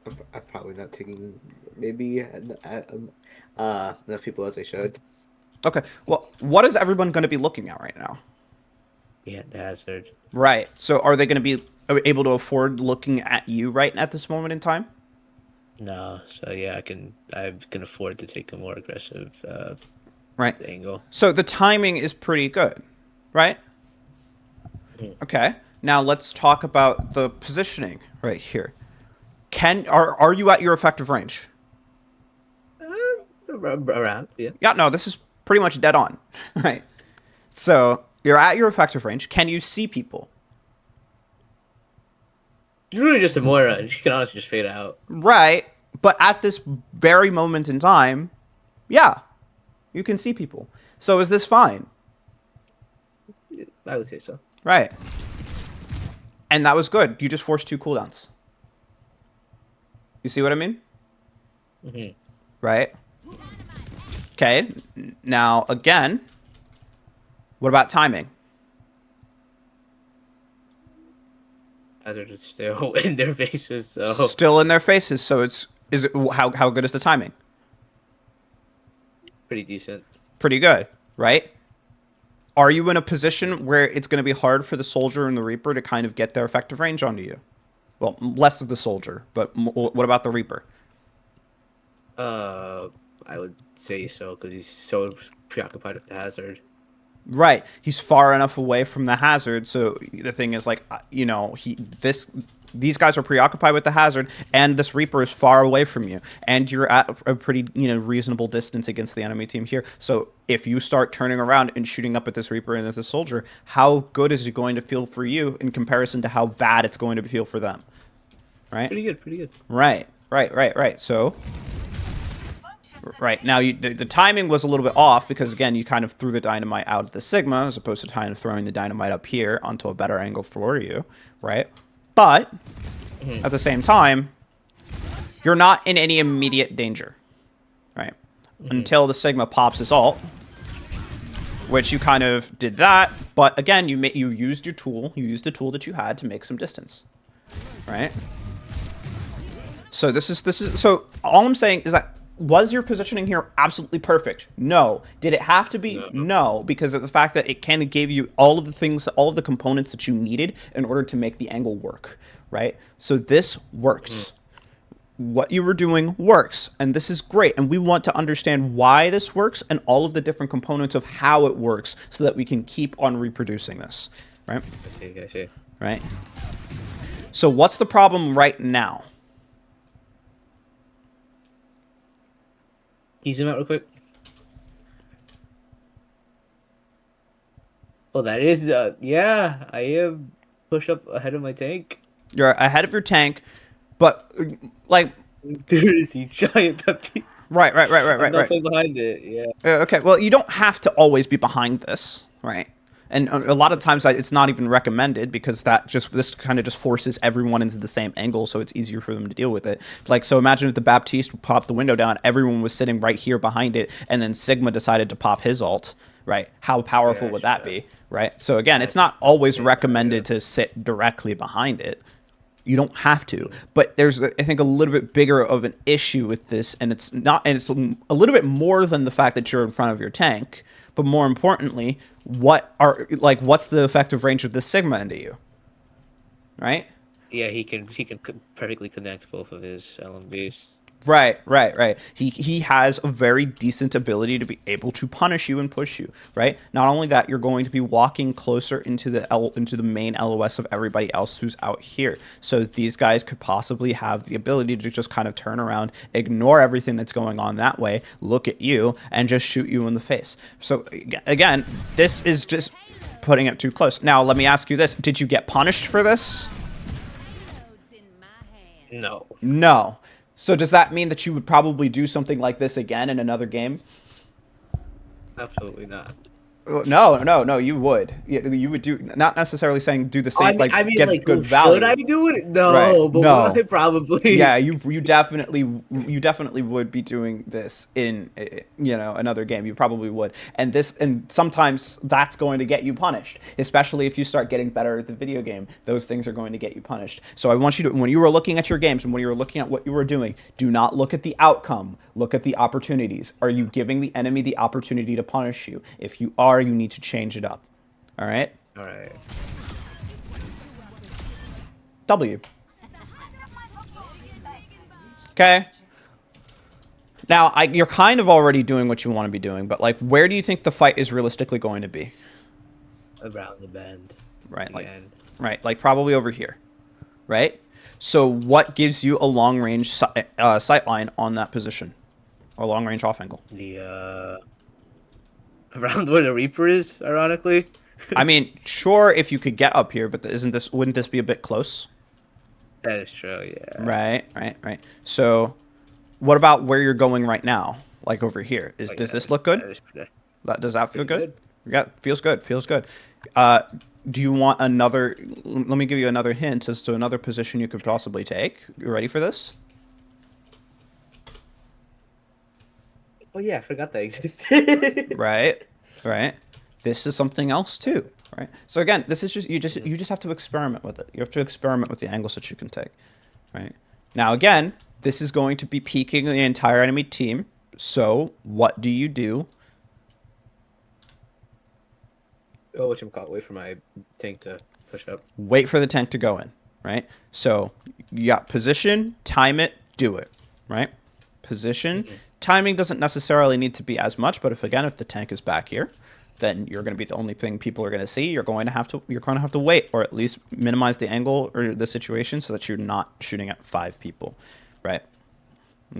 I'm probably not taking maybe enough people as I should. Okay. Well, what is everyone going to be looking at right now? Yeah, the hazard. Right. So are they going to be able to afford looking at you right at this moment in time? No, so yeah, I can afford to take a more aggressive Right. angle. So the timing is pretty good, right? Okay. Now let's talk about the positioning right here. Are you at your effective range? Around, yeah. Yeah, no, this is pretty much dead on, right? So you're at your effective range. Can you see people? It's really just a Moira, and she can honestly just fade out. Right. But at this very moment in time, yeah, you can see people. So is this fine? I would say so. Right. And that was good. You just forced 2 cooldowns. You see what I mean? Mm-hmm. Right. Okay. Now, again, what about timing? Hazard is still in their faces, so Still in their faces. So how good is the timing? pretty decent. Pretty good, right? Are you in a position where it's going to be hard for the soldier and the reaper to kind of get their effective range onto you? Well, less of the soldier, but what about the reaper? I would say so because he's so preoccupied with the hazard. Right. He's far enough away from the hazard. So the thing is, like, these guys are preoccupied with the hazard, and this Reaper is far away from you, and you're at a pretty, reasonable distance against the enemy team here. So if you start turning around and shooting up at this Reaper and at this soldier, how good is it going to feel for you in comparison to how bad it's going to feel for them? Right. Pretty good. Pretty good. Right. So. Right, now the timing was a little bit off because, again, you kind of threw the dynamite out of the Sigma as opposed to kind of throwing the dynamite up here onto a better angle for you, right? But, at the same time, you're not in any immediate danger, right? Until the Sigma pops his ult, which you kind of did that, but, again, you used your tool, you used the tool that you had to make some distance, right? So so all I'm saying is that, was your positioning here absolutely perfect? No. Did it have to be? No, because of the fact that it kind of gave you all of the components that you needed in order to make the angle work, right? So this works. What you were doing works, and this is great, and we want to understand why this works and all of the different components of how it works so that we can keep on reproducing this, right? I see. Right? So what's the problem right now? Can you zoom out real quick? Well, that is, yeah, I am push up ahead of my tank. You're ahead of your tank, but, like... There is a giant puppy. Right, right, right, right, I'm right, not right. playing behind it. Yeah. Okay, well, you don't have to always be behind this, right? And a lot of times it's not even recommended because this kind of just forces everyone into the same angle, so it's easier for them to deal with it. Like, so imagine if the Baptiste popped the window down, everyone was sitting right here behind it, and then Sigma decided to pop his ult, right? How powerful Yeah, would that sure. be, right? So again, it's not That's always insane. recommended to sit directly behind it. You don't have to, but there's, I think, a little bit bigger of an issue with this, and it's a little bit more than the fact that you're in front of your tank, but more importantly, what's the effective range of this Sigma into you, right? Yeah, he can perfectly connect both of his LMVs. Right, right, right. He has a very decent ability to be able to punish you and push you, right? Not only that, you're going to be walking closer into the main LOS of everybody else who's out here. So these guys could possibly have the ability to just kind of turn around, ignore everything that's going on that way, look at you, and just shoot you in the face. So again, this is just putting it too close. Now, let me ask you this. Did you get punished for this? No. No. So does that mean that you would probably do something like this again in another game? Absolutely not. No, no, no. You would. You would do, not necessarily saying do the same, I mean, get like, good should I value. do it? Right. No, but would No. I probably? Yeah, you definitely would be doing this in another game. You probably would. And sometimes that's going to get you punished, especially if you start getting better at the video game. Those things are going to get you punished. So I want you to, when you were looking at your games and when you were looking at what you were doing, do not look at the outcome. Look at the opportunities. Are you giving the enemy the opportunity to punish you? If you are, you need to change it up. All right? All right. W. Okay. Now, you're kind of already doing what you want to be doing, but like, where do you think the fight is realistically going to be? Around the bend. Right, Again. like probably over here, right? So, what gives you a long range sight line on that position, or long range off angle? The around where the Reaper is, ironically. I mean, sure, if you could get up here, but wouldn't this be a bit close? That is true. Yeah. Right, right, right. So, what about where you're going right now? Like over here. Oh, Does yeah, this look good? Does that feel pretty good? Yeah, feels good. Feels good. Do you want another? Let me give you another hint as to another position you could possibly take. You ready for this? Oh yeah, I forgot that existed. Right, right. This is something else too, right? So again, this is just you just have to experiment with it. You have to experiment with the angles that you can take, right? Now again, this is going to be peaking the entire enemy team. So what do you do? Oh, whatchamacallit, wait for my tank to push up. Wait for the tank to go in, right? So you got position, time it, do it, right? Position, timing doesn't necessarily need to be as much, but if the tank is back here, then you're going to be the only thing people are going to see. You're going to have to wait, or at least minimize the angle or the situation so that you're not shooting at 5 people, right?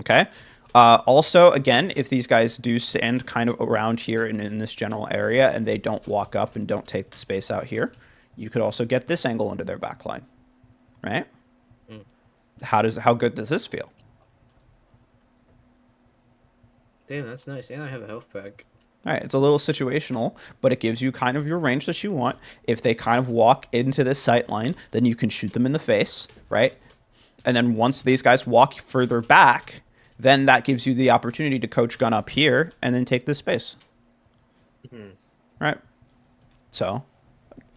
Okay. Also, again, if these guys do stand kind of around here in this general area and they don't walk up and don't take the space out here, you could also get this angle into their back line, right? How good does this feel? Damn, that's nice. And I have a health pack. All right, it's a little situational, but it gives you kind of your range that you want. If they kind of walk into this sight line, then you can shoot them in the face, right? And then once these guys walk further back, then that gives you the opportunity to coach gun up here and then take this space. Right? So,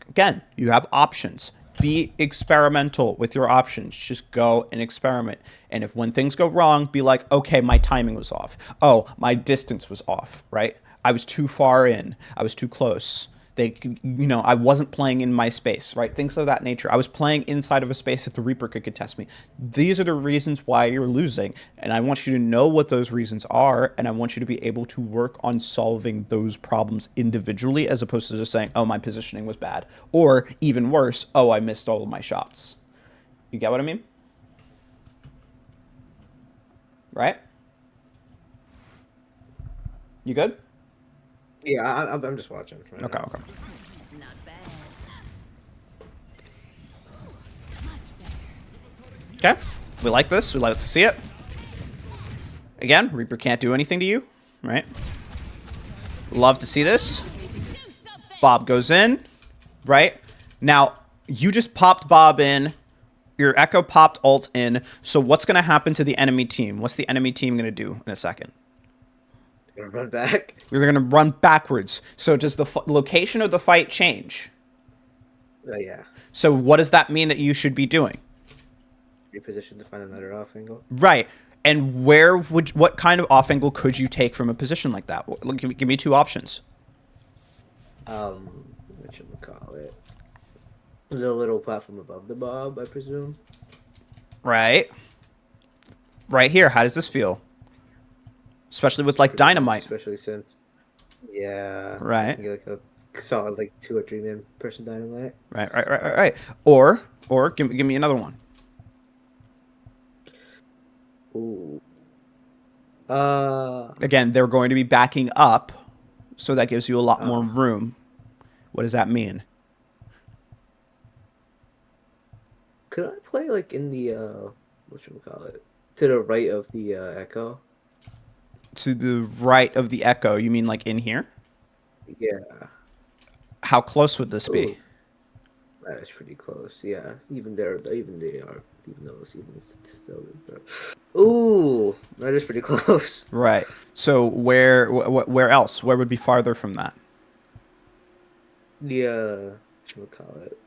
again, you have options. Be experimental with your options. Just go and experiment. And if when things go wrong, be like, okay, my timing was off. Oh, my distance was off, right? I was too far in. I was too close. I wasn't playing in my space, right? Things of that nature. I was playing inside of a space that the Reaper could contest me. These are the reasons why you're losing. And I want you to know what those reasons are. And I want you to be able to work on solving those problems individually as opposed to just saying, oh, my positioning was bad. Or even worse, oh, I missed all of my shots. You get what I mean? Right? You good? Yeah, I'm just watching. Right Okay, now. okay. Okay, we like this. We like to see it. Again, Reaper can't do anything to you, right? Love to see this. Bob goes in, right? Now, you just popped Bob in. Your Echo popped ult in. So what's going to happen to the enemy team? What's the enemy team going to do in a second? Gonna run back. We're going to run backwards. So does the location of the fight change? Yeah. So what does that mean that you should be doing? Reposition to find another off angle. Right. And what kind of off angle could you take from a position like that? Give me two options. What should we call it? The little platform above the Bob, I presume. Right. Right here. How does this feel? Especially with like dynamite. Especially since, yeah. Right. You get like a solid like 2 or 3 man person dynamite. Right. Or give me another one. Ooh. Again, they're going to be backing up, so that gives you a lot more room. What does that mean? Could I play like in the what should we call it? To the right of the Echo? To the right of the Echo, you mean like in here? Yeah. How close would this be? Ooh. That is pretty close. Yeah. Even they are. Even though it's still. Ooh, that is pretty close. Right. So where else? Where would be farther from that? The what should we call it?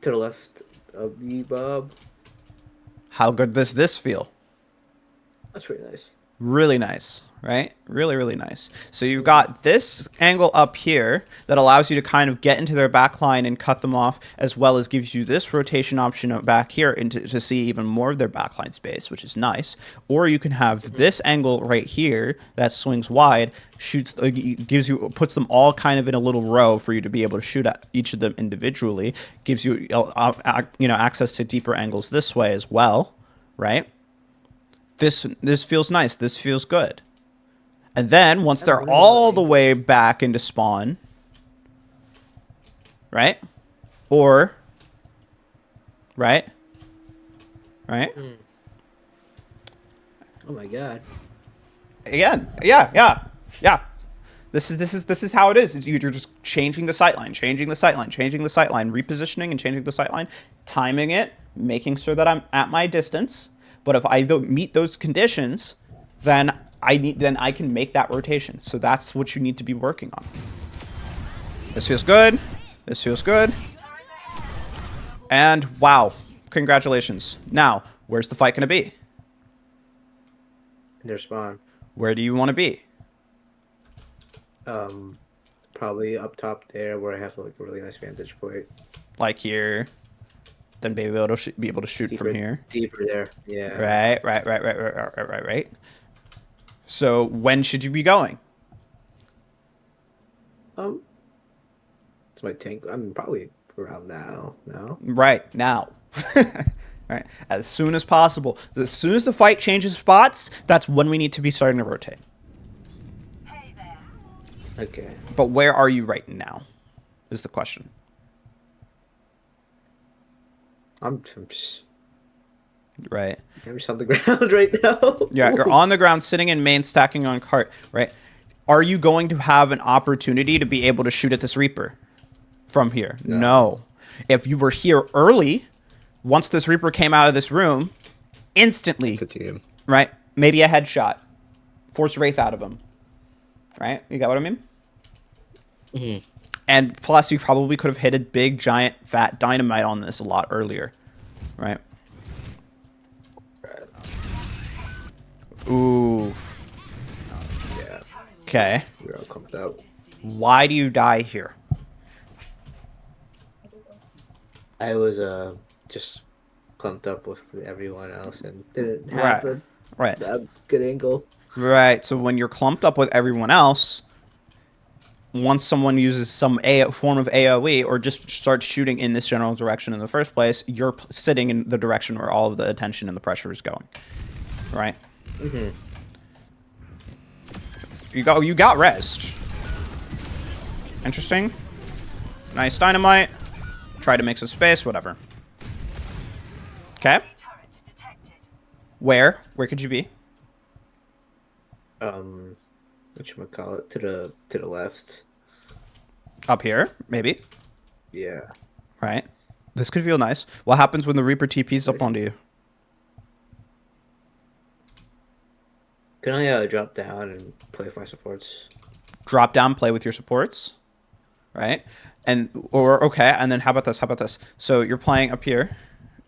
To the left of the Bob. How good does this feel? That's pretty nice. Really nice, right? Really nice. So you've got this angle up here that allows you to kind of get into their back line and cut them off, as well as gives you this rotation option back here to see even more of their backline space, which is nice. Or you can have this angle right here that swings wide, puts them all kind of in a little row for you to be able to shoot at each of them individually. Gives you access to deeper angles this way as well, right? This feels nice. This feels good. And then once they're all the way back into spawn, right? Or, right? Oh my god. Again, yeah. This is how it is. You're just changing the sightline, repositioning and changing the sightline, timing it, making sure that I'm at my distance. But if I don't meet those conditions, then I can make that rotation. So that's what you need to be working on. This feels good. This feels good. And wow, congratulations. Now, where's the fight going to be? In their spawn. Where do you want to be? Probably up top there where I have like a really nice vantage point. Like here. Then be able to shoot from here. Deeper there. Yeah. Right. So when should you be going? It's my tank. I'm probably around now. No. Right now. Right. As soon as possible. As soon as the fight changes spots, that's when we need to be starting to rotate. Okay. But where are you right now? Is the question. I'm just Right. I'm just on the ground right now. Yeah, you're on the ground, sitting in main, stacking on cart. Right. Are you going to have an opportunity to be able to shoot at this Reaper from here? No. If you were here early, once this Reaper came out of this room, instantly, Continue. right? Maybe a headshot, force Wraith out of him. Right? You got what I mean? Mm-hmm. And plus, you probably could have hit a big, giant, fat dynamite on this a lot earlier. Right? Ooh. Yeah. Okay. We're all clumped out. Why do you die here? I was just clumped up with everyone else and didn't have Right. a good angle. Right. So when you're clumped up with everyone else, once someone uses some form of AoE or just starts shooting in this general direction in the first place, you're sitting in the direction where all of the attention and the pressure is going. Right? Mm-hmm. You got rest. Interesting. Nice dynamite. Try to make some space, whatever. Okay. Where? Where could you be? um, whatchamacallit, to the left. Up here, maybe. Yeah. Right. This could feel nice. What happens when the Reaper TP's up onto you? Can I drop down and play with my supports? Drop down, play with your supports. Right. And or okay, and then how about this? How about this? So you're playing up here.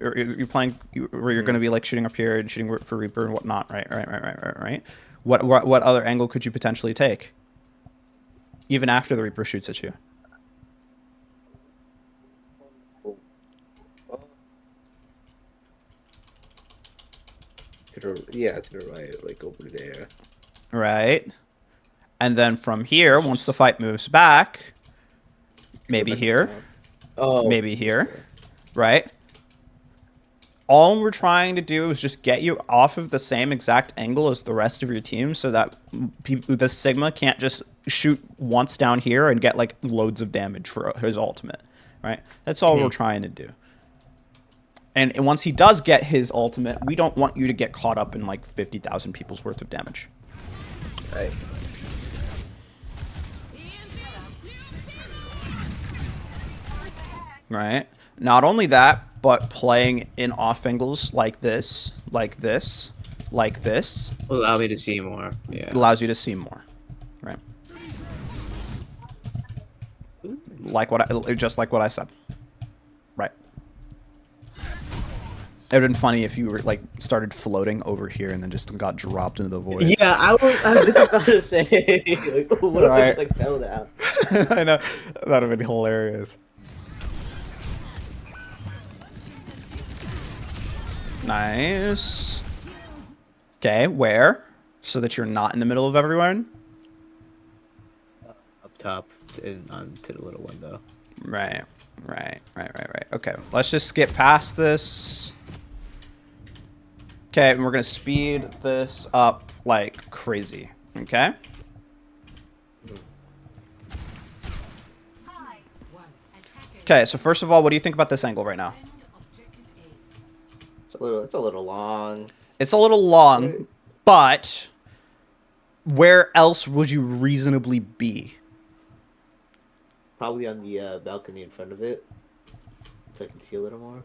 You're playing where you're going to be like shooting up here and shooting for Reaper and whatnot. Right. What other angle could you potentially take? Even after the Reaper shoots at you. To the right, like over there. Right. And then from here, once the fight moves back, maybe here, Oh, maybe here, okay. right? All we're trying to do is just get you off of the same exact angle as the rest of your team so that the Sigma can't just shoot once down here and get like loads of damage for his ultimate, right? That's all we're trying to do. And once he does get his ultimate, we don't want you to get caught up in like 50,000 people's worth of damage. Right. Right? Not only that, but playing in off angles like this, like this, like this, Will allow me to see more. Yeah. allows you to see more. Right? Just like what I said. Right. It would have been funny if you were like started floating over here and then just got dropped into the void. Yeah, I was just about to say, like, what if I Right. just like fell down? I know. That would have been hilarious. Nice. Okay, where? So that you're not in the middle of everyone? Up top and onto the little window. Right. Okay, let's just skip past this. Okay, and we're going to speed this up like crazy. Okay? Okay, so first of all, what do you think about this angle right now? It's a little long. It's a little long, but where else would you reasonably be? Probably on the balcony in front of it, so I can see a little more.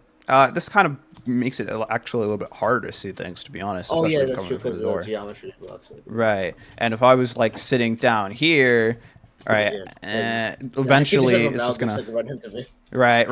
This kind of makes it actually a little bit harder to see things, to be honest. Oh yeah, Especially that's coming true from because the the door. geometry blocks it. Right. And if I was like sitting down here, all right, eventually it's just gonna. Like, run into me. Right.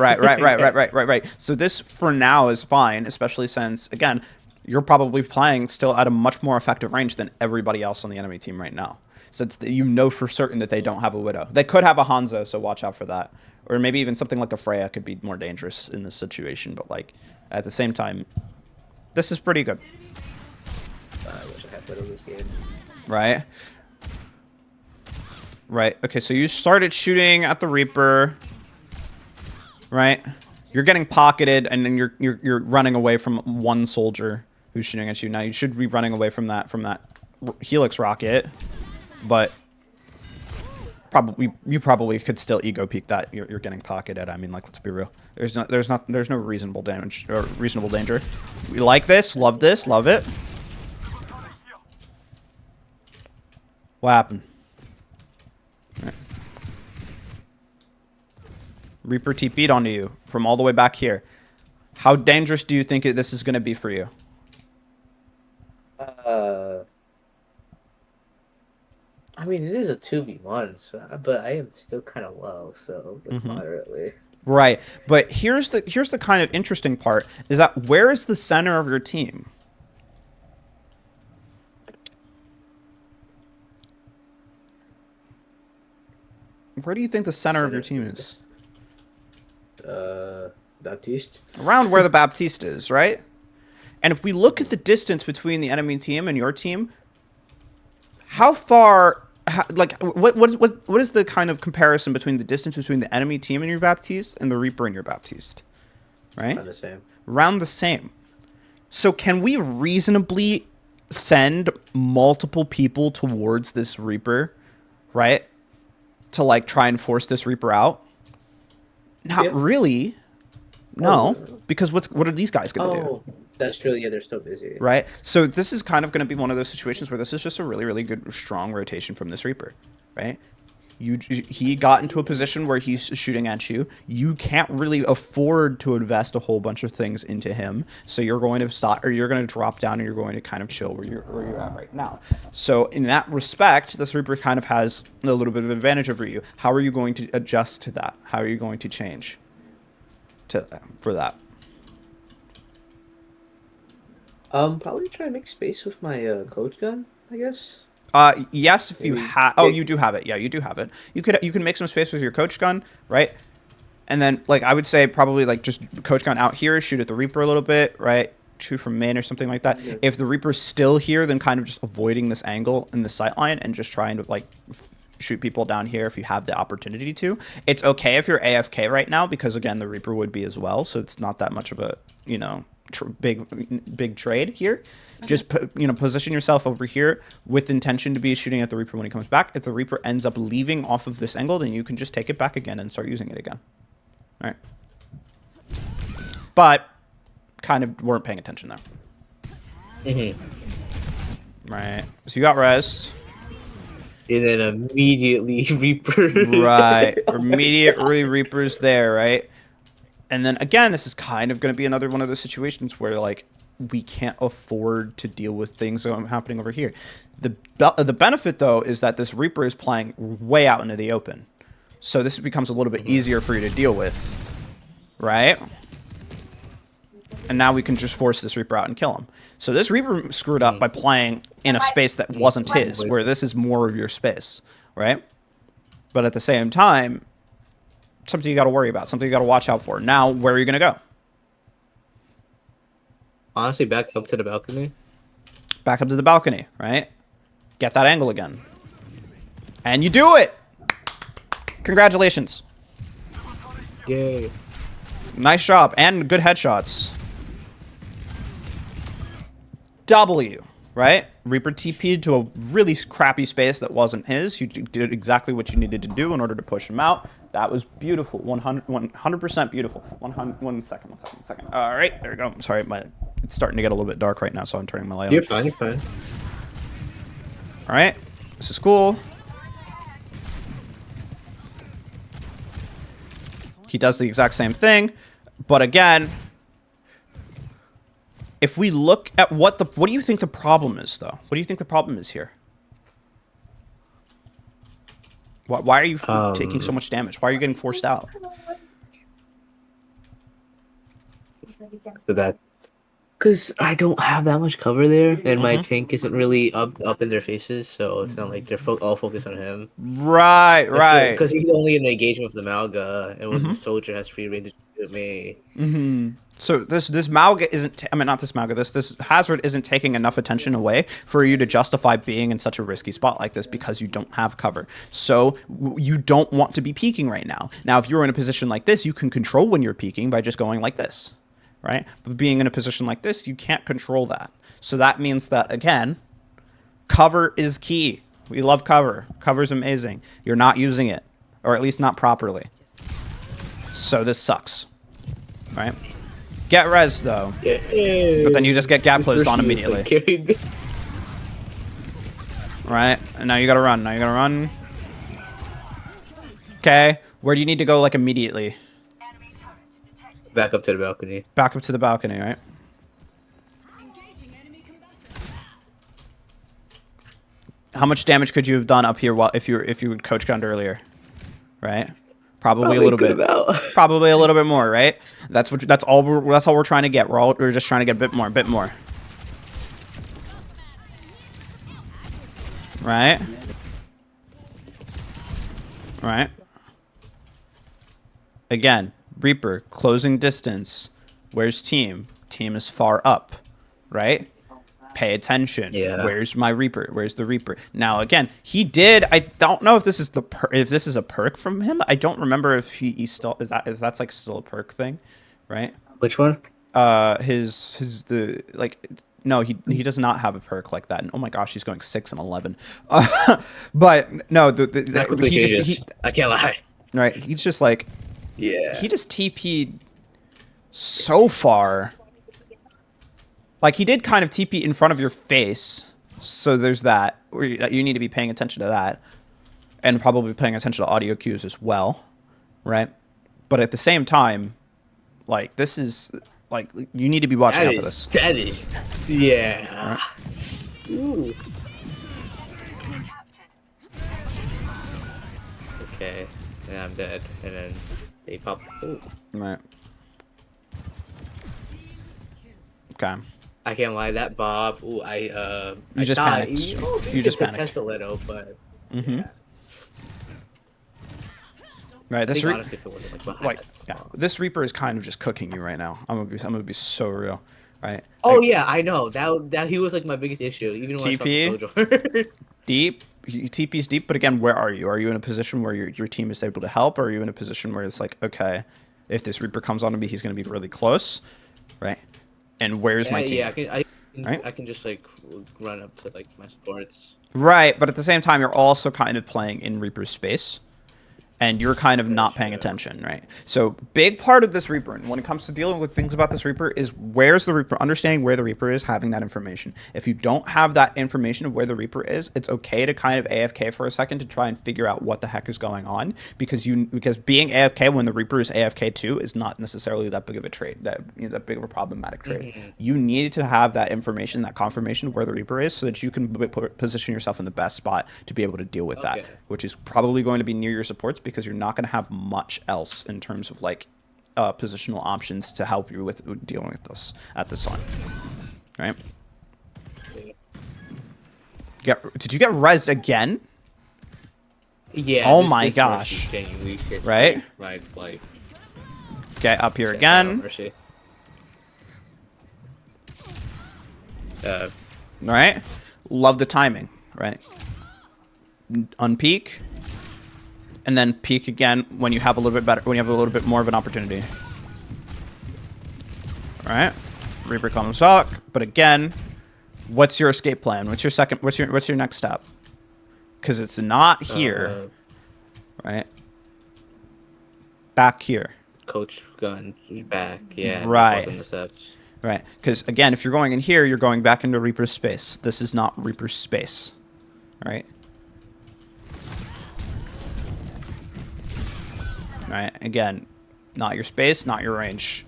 So this for now is fine, especially since again, you're probably playing still at a much more effective range than everybody else on the enemy team right now. Since you know for certain that they don't have a Widow. They could have a Hanzo, so watch out for that. Or maybe even something like a Freya could be more dangerous in this situation. But like at the same time, this is pretty good. I wish I had Widow this game. Right. Right. Okay, so you started shooting at the Reaper. Right? You're getting pocketed and then you're running away from one soldier who's shooting at you. Now you should be running away from that Helix rocket. But you probably could still ego peek that you're getting pocketed. I mean, like, let's be real. There's no reasonable damage or reasonable danger. We like this, love it. What happened? All right. Reaper TP'd onto you from all the way back here. How dangerous do you think this is going to be for you? I mean, it is a 2v1, so, but I am still kind of low, so like, moderately. Right, but here's the kind of interesting part is that where is the center of your team? Where do you think the center of your team is? Baptiste. Around where the Baptiste is, right? And if we look at the distance between the enemy team and your team, how far? What is the kind of comparison between the distance between the enemy team and your Baptiste and the Reaper and your Baptiste? Right? Around the same. Around the same. So can we reasonably send multiple people towards this Reaper, right? To like try and force this Reaper out? Not really. No, because what are these guys gonna do? That's true. Yeah, they're still busy. right? So this is kind of going to be one of those situations where this is just a really, really good, strong rotation from this Reaper, right? He got into a position where he's shooting at you. You can't really afford to invest a whole bunch of things into him, so you're going to stop, or you're going to drop down, and you're going to kind of chill where you're at right now. So in that respect, this Reaper kind of has a little bit of advantage over you. How are you going to adjust to that? How are you going to change for that? Probably try to make space with my coach gun, I guess. Yes, if you Maybe have. Oh, you do have it. Yeah, you do have it. You can make some space with your coach gun, right? And then, like, I would say probably, like, just coach gun out here, shoot at the Reaper a little bit, right? Shoot from main or something like that. Yeah. If the Reaper's still here, then kind of just avoiding this angle in the sight line and just trying to, like, shoot people down here if you have the opportunity to. It's okay if you're AFK right now because, again, the Reaper would be as well, so it's not that much of a, you know, big trade here. Just position yourself over here with intention to be shooting at the Reaper when he comes back. If the Reaper ends up leaving off of this angle, then you can just take it back again and start using it again. All right. But kind of weren't paying attention there. Right. So you got rest. And then immediately Reaper. Right. Immediately Reaper's there, right? And then again, this is kind of going to be another one of those situations where, like, we can't afford to deal with things happening over here. The benefit, though, is that this Reaper is playing way out into the open. So this becomes a little bit easier for you to deal with, right? And now we can just force this Reaper out and kill him. So this Reaper screwed up by playing in a space that wasn't his, where this is more of your space, right? But at the same time, something you got to worry about, something you got to watch out for. Now, where are you going to go? Honestly, back up to the balcony. Back up to the balcony, right? Get that angle again. And you do it! Congratulations. Yay. Nice job. And good headshots. W, right? Reaper TP'd to a really crappy space that wasn't his. You did exactly what you needed to do in order to push him out. That was beautiful. 100% beautiful. 1 second. All right, there we go. Sorry, it's starting to get a little bit dark right now, so I'm turning my light on. You're fine. All right, this is cool. He does the exact same thing, but again, if we look at what do you think the problem is, though? What do you think the problem is here? Why are you taking so much damage? Why are you getting forced out? So that, because I don't have that much cover there, and my tank isn't really up in their faces, so it's not like they're all focused on him. Right. Because he's only in the engagement with the Malga, and when the soldier has free range to shoot me. So this Malga isn't. I mean, not this Malga. This Hazard isn't taking enough attention away for you to justify being in such a risky spot like this because you don't have cover. So you don't want to be peeking right now. Now, if you're in a position like this, you can control when you're peeking by just going like this, right? But being in a position like this, you can't control that. So that means that, again, cover is key. We love cover. Cover's amazing. You're not using it, or at least not properly. So this sucks, right? Get res, though. Yeah. But then you just get gap closed on immediately. Right? And now you gotta run. Okay. Where do you need to go, like, immediately? Back up to the balcony. Back up to the balcony, right? How much damage could you have done up here if you had coach gunned earlier? Right? Probably a little bit. Probably a little bit more, right? That's all we're trying to get. We're just trying to get a bit more. Right? Right? Again, Reaper, closing distance. Where's team? Team is far up, right? Pay attention. Yeah. Where's my Reaper? Where's the Reaper? Now, again, he did. I don't know if this is if this is a perk from him. I don't remember if he still if that's like still a perk thing, right? Which one? No, he does not have a perk like that. And oh my gosh, he's going 6 and 11. But no, I can't lie. Right, he's just like, yeah. He just TP'd so far Like, he did kind of TP in front of your face, so there's that. You need to be paying attention to that, and probably paying attention to audio cues as well, right? But at the same time, like, this is, like, you need to be watching out for this. That is, yeah. Right? Ooh. Okay, and I'm dead, and then they pop. Ooh. Right. Okay. I can't lie, that Bob. Ooh, You I just thought, panicked. you You just could panicked. test a little, but yeah. Right. I This think honestly, if it wasn't like behind that yeah. Bob. This Reaper is kind of just cooking you right now. I'm gonna be so real. Right. Oh Like, yeah, I know that he was like my biggest issue, even when I TP? talked to Sojourn. deep. TP's deep, but again, where are you? Are you in a position where your team is able to help, or are you in a position where it's like, okay, if this Reaper comes onto me, he's going to be really close, right? And where's my team? Yeah, Right? I can just like run up to like my supports. Right, but at the same time, you're also kind of playing in Reaper's space, and you're kind of Very not paying true. attention, right? So big part of this Reaper, and when it comes to dealing with things about this Reaper, is where's the Reaper, understanding where the Reaper is, having that information. If you don't have that information of where the Reaper is, it's okay to kind of AFK for a second to try and figure out what the heck is going on, because being AFK when the Reaper is AFK too is not necessarily that big of a trait, that big of a problematic trait. You need to have that information, that confirmation of where the Reaper is, so that you can position yourself in the best spot to be able to deal with that, Okay. which is probably going to be near your supports, because you're not going to have much else in terms of like positional options to help you with dealing with this at this time, right? Did you get rezzed again? Yeah. Oh this- my this gosh. mercy genuinely gets, Right? like, my life. Okay, up here Shout out again. Mercy. All right, love the timing, right? Unpeak, and then peak again when you have a little bit better, when you have a little bit more of an opportunity. All right, Reaper comes up, but again, what's your escape plan? What's your next step? Because it's not here, right? Back here. Coach gun back. Yeah. Right. Welcome to steps. Right, because again, if you're going in here, you're going back into Reaper's space. This is not Reaper's space, all right? Right, again, not your space, not your range.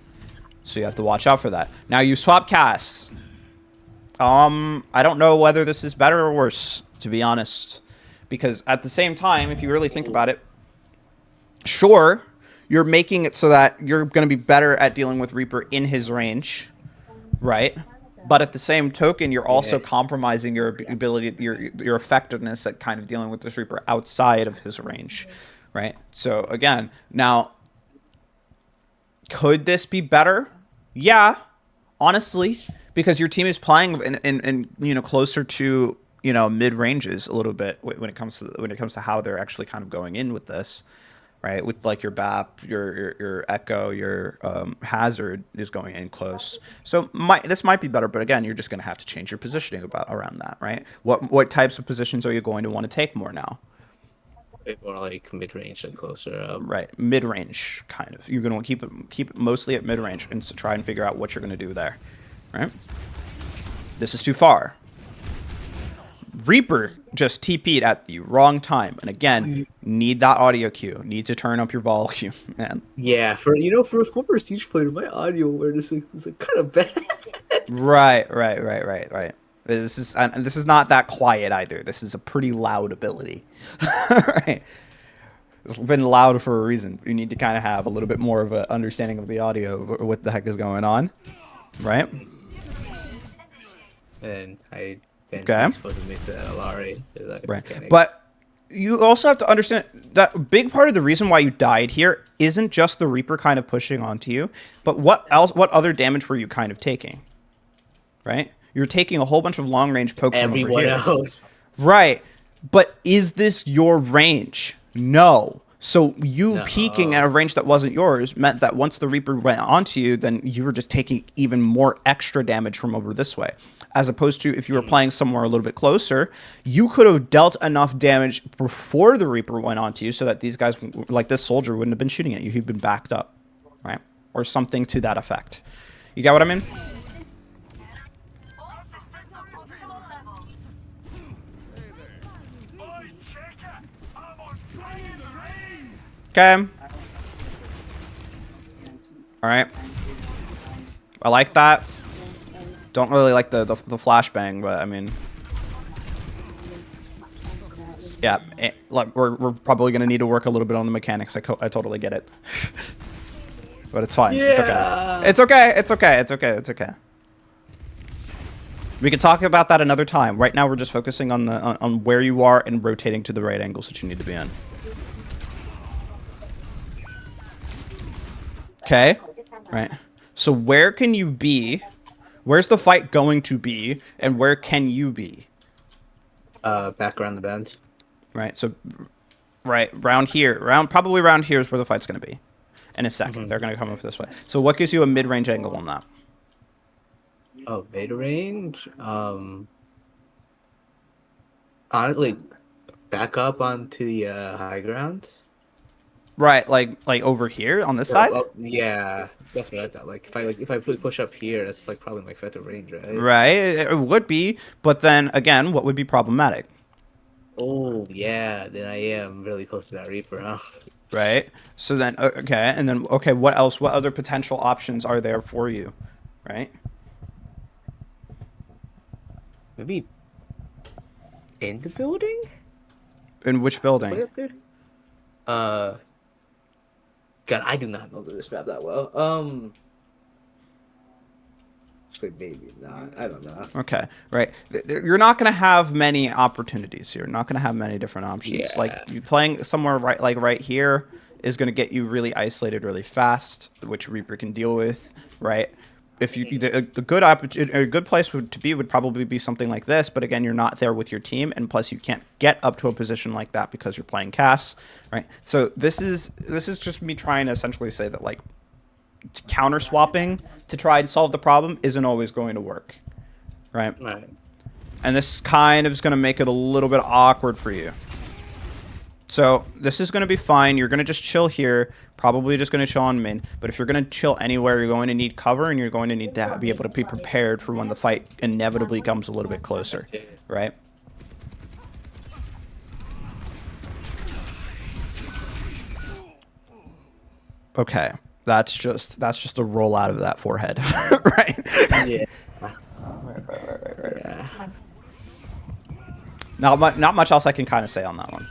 So you have to watch out for that. Now you swap casts. I don't know whether this is better or worse, to be honest. Because at the same time, if you really think about it, sure, you're making it so that you're going to be better at dealing with Reaper in his range, right? But at the same token, you're also compromising your ability, your effectiveness at kind of dealing with this Reaper outside of his range, right? So again, now, could this be better? Yeah, honestly, because your team is playing in closer to mid ranges a little bit when it comes to how they're actually kind of going in with this. Right, with like your BAP, your Echo, your Hazard is going in close. So this might be better, but again, you're just going to have to change your positioning around that, right? What types of positions are you going to want to take more now? More like mid range and closer up. Right, mid range kind of. You're going to keep it mostly at mid range and to try and figure out what you're going to do there, right? This is too far. Reaper just TP'd at the wrong time, and again, need that audio cue. Need to turn up your volume, man. Yeah, for a former Siege player, my audio awareness is like kind of bad. Right. This is not that quiet either. This is a pretty loud ability. Right. It's been loud for a reason. You need to kind of have a little bit more of an understanding of the audio, of what the heck is going on, right? And I then Okay. exposes me to Alari. Right. But you also have to understand that a big part of the reason why you died here isn't just the Reaper kind of pushing onto you, but what other damage were you kind of taking? Right? You're taking a whole bunch of long range poke from over everyone here. else. Right. But is this your range? No. So you No. peeking at a range that wasn't yours meant that once the Reaper went onto you, then you were just taking even more extra damage from over this way. As opposed to if you were playing somewhere a little bit closer, you could have dealt enough damage before the Reaper went onto you so that these guys, like this soldier, wouldn't have been shooting at you. He'd been backed up, right? Or something to that effect. You got what I mean? Okay. All right. I like that. Don't really like the flashbang, but I mean, yeah. Like we're probably gonna need to work a little bit on the mechanics. I totally get it. But it's fine. It's okay. Yeah. It's okay. It's okay. It's okay. It's okay. We can talk about that another time. Right now, we're just focusing on the on where you are and rotating to the right angles that you need to be in. Okay. Right. So where can you be? Where's the fight going to be, and where can you be? Back around the bend. Right. So, right round here, probably around here is where the fight's going to be. In a second, they're going to come up this way. So, what gives you a mid-range angle on that? Oh, mid range. Honestly, back up onto the high ground. Right, like over here on this side. Yeah, that's what I thought. Like if I push up here, that's like probably my effective range, right? Right, it would be, but then again, what would be problematic? Oh yeah, then I am really close to that Reaper, huh? Right. So then, okay, and then okay, what else? What other potential options are there for you? Right. Maybe in the building? In which Way building? up there? God, I do not know this map that well. Actually, maybe not. I don't know. Okay, right. You're not going to have many opportunities here. You're not going to have many different options. Like Yeah. you playing somewhere right, like right here, is going to get you really isolated really fast, which Reaper can deal with, right? If you a good opportunity, a good place to be would probably be something like this. But again, you're not there with your team, and plus you can't get up to a position like that because you're playing Cass, right? So this is just me trying to essentially say that like counter swapping to try and solve the problem isn't always going to work, right? Right. And this kind of is going to make it a little bit awkward for you. So this is going to be fine. You're going to just chill here, probably just going to chill on main. But if you're going to chill anywhere, you're going to need cover, and you're going to need to be able to be prepared for when the fight inevitably comes a little bit closer, right? Okay, that's just a roll out of that forehead, right? Yeah. Right. Yeah. Not much else I can kind of say on that one.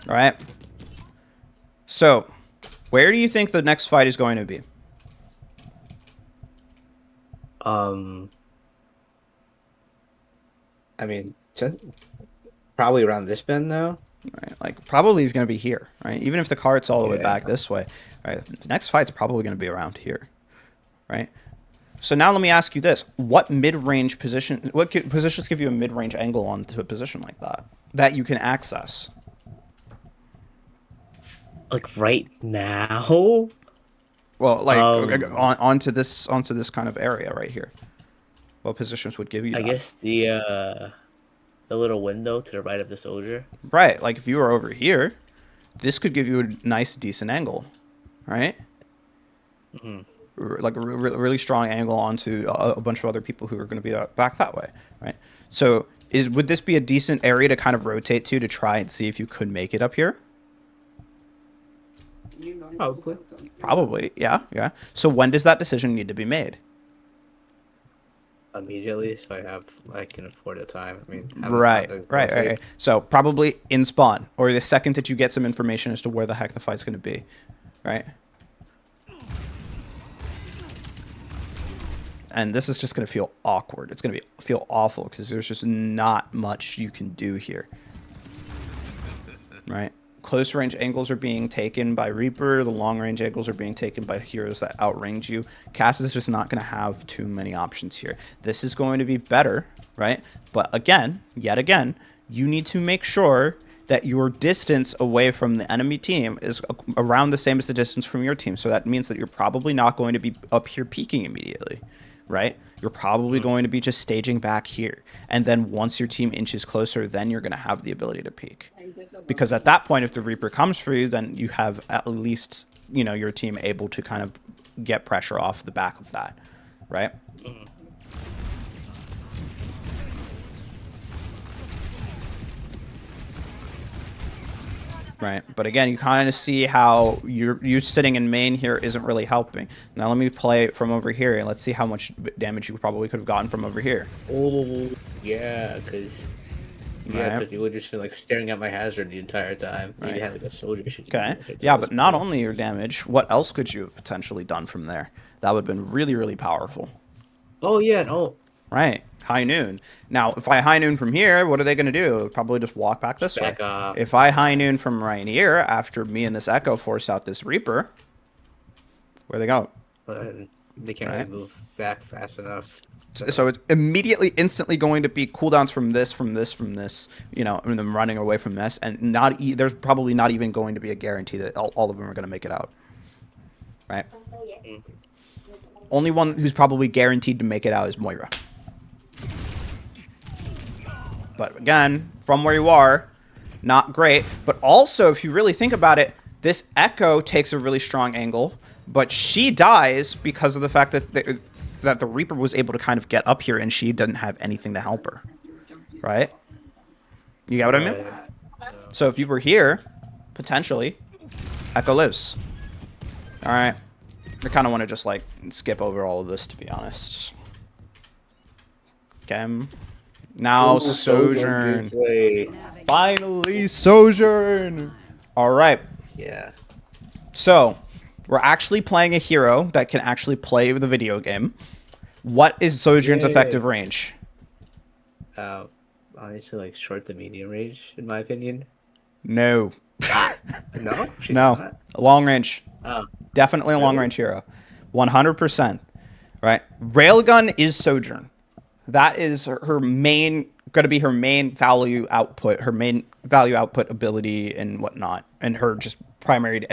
All right. So, where do you think the next fight is going to be? I mean, probably around this bend now. Right. Like probably he's going to be here, right? Even if the cart's all the way Yeah. back this way, right? The next fight's probably going to be around here, right? So now let me ask you this: what mid-range position? What positions give you a mid-range angle onto a position like that you can access? Like right now. Well, like Um, onto this kind of area right here. What positions would give you I that? guess the little window to the right of the soldier. Right. Like if you were over here, this could give you a nice, decent angle, right? Like a really strong angle onto a bunch of other people who are going to be back that way, right? So would this be a decent area to kind of rotate to try and see if you could make it up here? Probably. Probably, yeah. So when does that decision need to be made? Immediately, so I can afford the time. I mean, Right. So probably in spawn, or the second that you get some information as to where the heck the fight's going to be, right? And this is just going to feel awkward. It's going to feel awful because there's just not much you can do here, right? Close range angles are being taken by Reaper. The long range angles are being taken by heroes that outrange you. Cass is just not going to have too many options here. This is going to be better, right? But again, yet again, you need to make sure that your distance away from the enemy team is around the same as the distance from your team. So that means that you're probably not going to be up here peeking immediately, right? You're probably going to be just staging back here. And then once your team inches closer, then you're going to have the ability to peek. Because at that point, if the Reaper comes for you, then you have at least, your team able to kind of get pressure off the back of that, right? Right, but again, you kind of see how you sitting in main here isn't really helping. Now let me play it from over here, and let's see how much damage you probably could have gotten from over here. Oh, yeah, because Right. you would just be like staring at my hazard the entire time. Right. You had like a soldier shooting Okay. you. Yeah, but not only your damage, what else could you have potentially done from there? That would have been really, really powerful. Oh yeah, no. Right. High noon. Now, if I high noon from here, what are they going to do? Probably just walk back Just this way. back off. If I high noon from right here, after me and this Echo force out this Reaper, where they go? But they can't Right. really move back fast enough. So it's immediately, instantly going to be cooldowns from this, you know, and them running away from this, and there's probably not even going to be a guarantee that all of them are going to make it out. Right? Mm. Only one who's probably guaranteed to make it out is Moira. But again, from where you are, not great. But also, if you really think about it, this Echo takes a really strong angle, but she dies because of the fact that the Reaper was able to kind of get up here and she didn't have anything to help her. Right? You get what I mean? So if you were here, potentially, Echo lives. Alright. I kind of want to just, like, skip over all of this, to be honest. Okay. Now, Ooh, Sojourn. good play. Finally, Sojourn! Alright. Yeah. So, we're actually playing a hero that can actually play the video game. What is Sojourn's Yay. effective range? Honestly, like short to medium range, in my opinion. No. No? She's No. not? Long range. Oh. Definitely a long range hero. 100%. Right? Railgun is Sojourn. That is her main, going to be her main value output, ability and whatnot, and her just primary.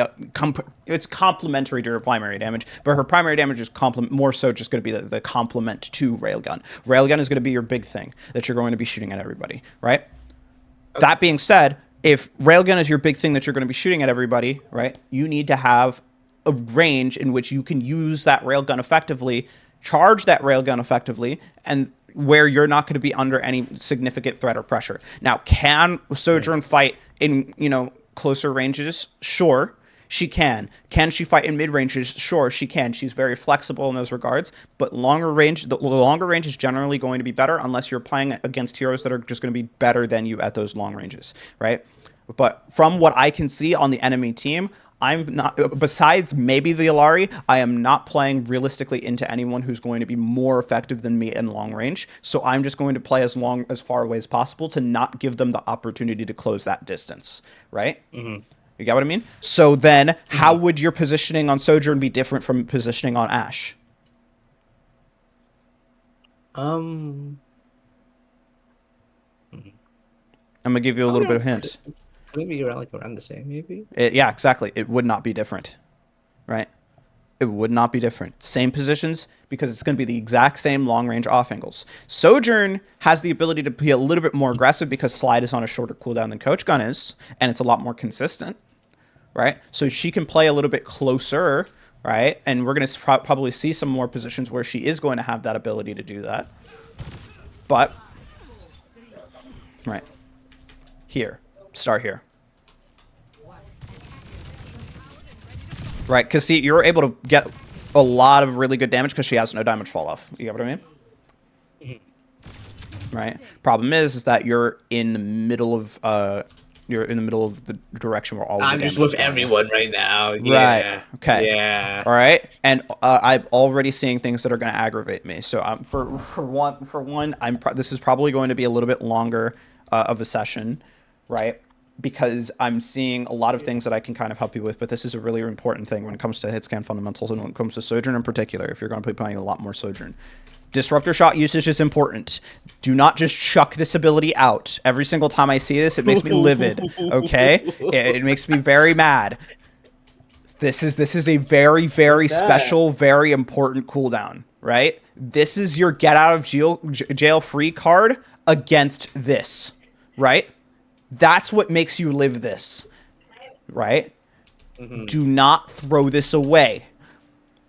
It's complementary to her primary damage, but her primary damage is more so just going to be the complement to Railgun. Railgun is going to be your big thing that you're going to be shooting at everybody, right? Okay. That being said, if Railgun is your big thing that you're going to be shooting at everybody, right, you need to have a range in which you can use that Railgun effectively, charge that Railgun effectively, and where you're not going to be under any significant threat or pressure. Now, can Sojourn fight in, you know, closer ranges? Sure, she can. Can she fight in mid ranges? Sure, she can. She's very flexible in those regards. But the longer range is generally going to be better unless you're playing against heroes that are just going to be better than you at those long ranges, right? But from what I can see on the enemy team, I'm not, besides maybe the Alari, I am not playing realistically into anyone who's going to be more effective than me in long range. So I'm just going to play as far away as possible to not give them the opportunity to close that distance, right? Mm-hmm. You get what I mean? So then, how would your positioning on Sojourn be different from positioning on Ashe? I'm gonna give you a little bit of hint. Could it be around the same, maybe? Yeah, exactly. It would not be different, right? It would not be different. Same positions, because it's going to be the exact same long-range off angles. Sojourn has the ability to be a little bit more aggressive because Slide is on a shorter cooldown than Coach Gun is, and it's a lot more consistent, right? So she can play a little bit closer, right? And we're going to probably see some more positions where she is going to have that ability to do that. But, right, here. Start here. Right, because see, you're able to get a lot of really good damage because she has no damage fall off. You get what I mean? Mm-hmm. Right. Problem is that you're in the middle of the direction where all of the I'm damage just with is going. everyone right now. Right. Yeah. Okay. Yeah. All right. And I'm already seeing things that are going to aggravate me. So for one, this is probably going to be a little bit longer of a session, right? Because I'm seeing a lot of things that I can kind of help you with, but this is a really important thing when it comes to Hitscan fundamentals and when it comes to Sojourn in particular, if you're going to be playing a lot more Sojourn. Disruptor shot usage is important. Do not just chuck this ability out. Every single time I see this, it makes me livid, okay? It makes me very mad. This is a very, very special, very important cooldown, right? This is your get out of jail free card against this, right? That's what makes you live this, right? Mm-hmm. Do not throw this away.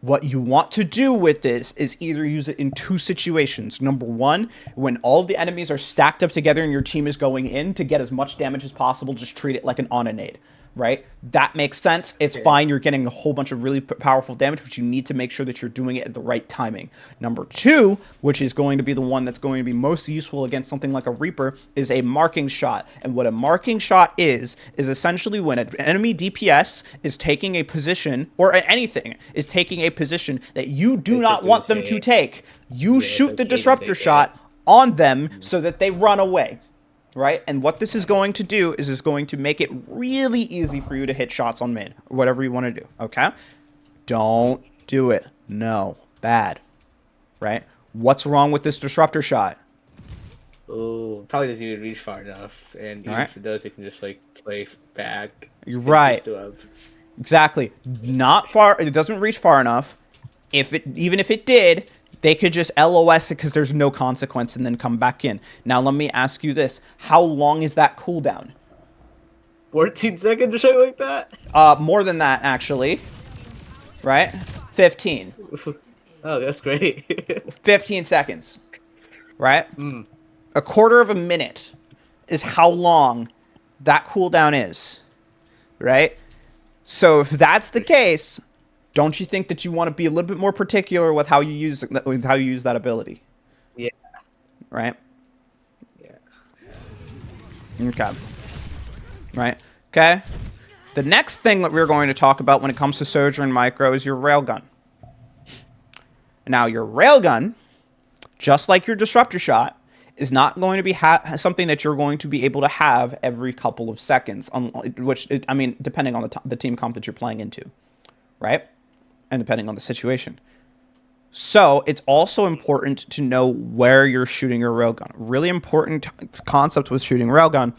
What you want to do with this is either use it in two situations. Number one, when all of the enemies are stacked up together and your team is going in to get as much damage as possible, just treat it like an on a nade, right? That makes sense. It's fine. You're getting a whole bunch of really powerful damage, but you need to make sure that you're doing it at the right timing. Number two, which is going to be the one that's going to be most useful against something like a Reaper, is a marking shot. And what a marking shot is essentially when an enemy DPS is taking a position, or anything is taking a position that you do not want them to take. You shoot the disruptor shot on them so that they run away. Right? And what this is going to do is going to make it really easy for you to hit shots on mid, or whatever you want to do, okay? Don't do it. No. Bad. Right? What's wrong with this disruptor shot? Oh, probably doesn't even reach far enough. And even if it does, it can just, like, play back. You're right. Exactly. Not far. It doesn't reach far enough. Even if it did, they could just LOS it because there's no consequence and then come back in. Now, let me ask you this. How long is that cooldown? 14 seconds or something like that? More than that, actually. Right? 15. Oh, that's great. 15 seconds. Right? A quarter of a minute is how long that cooldown is. Right? So, if that's the case, don't you think that you want to be a little bit more particular with how you use that ability? Yeah. Right? Yeah. Okay. Right? Okay. The next thing that we're going to talk about when it comes to Sojourn Micro is your railgun. Now, your railgun, just like your disruptor shot, is not going to be something that you're going to be able to have every couple of seconds, depending on the team comp that you're playing into. Right? And depending on the situation. So it's also important to know where you're shooting your railgun. Really important concept with shooting railgun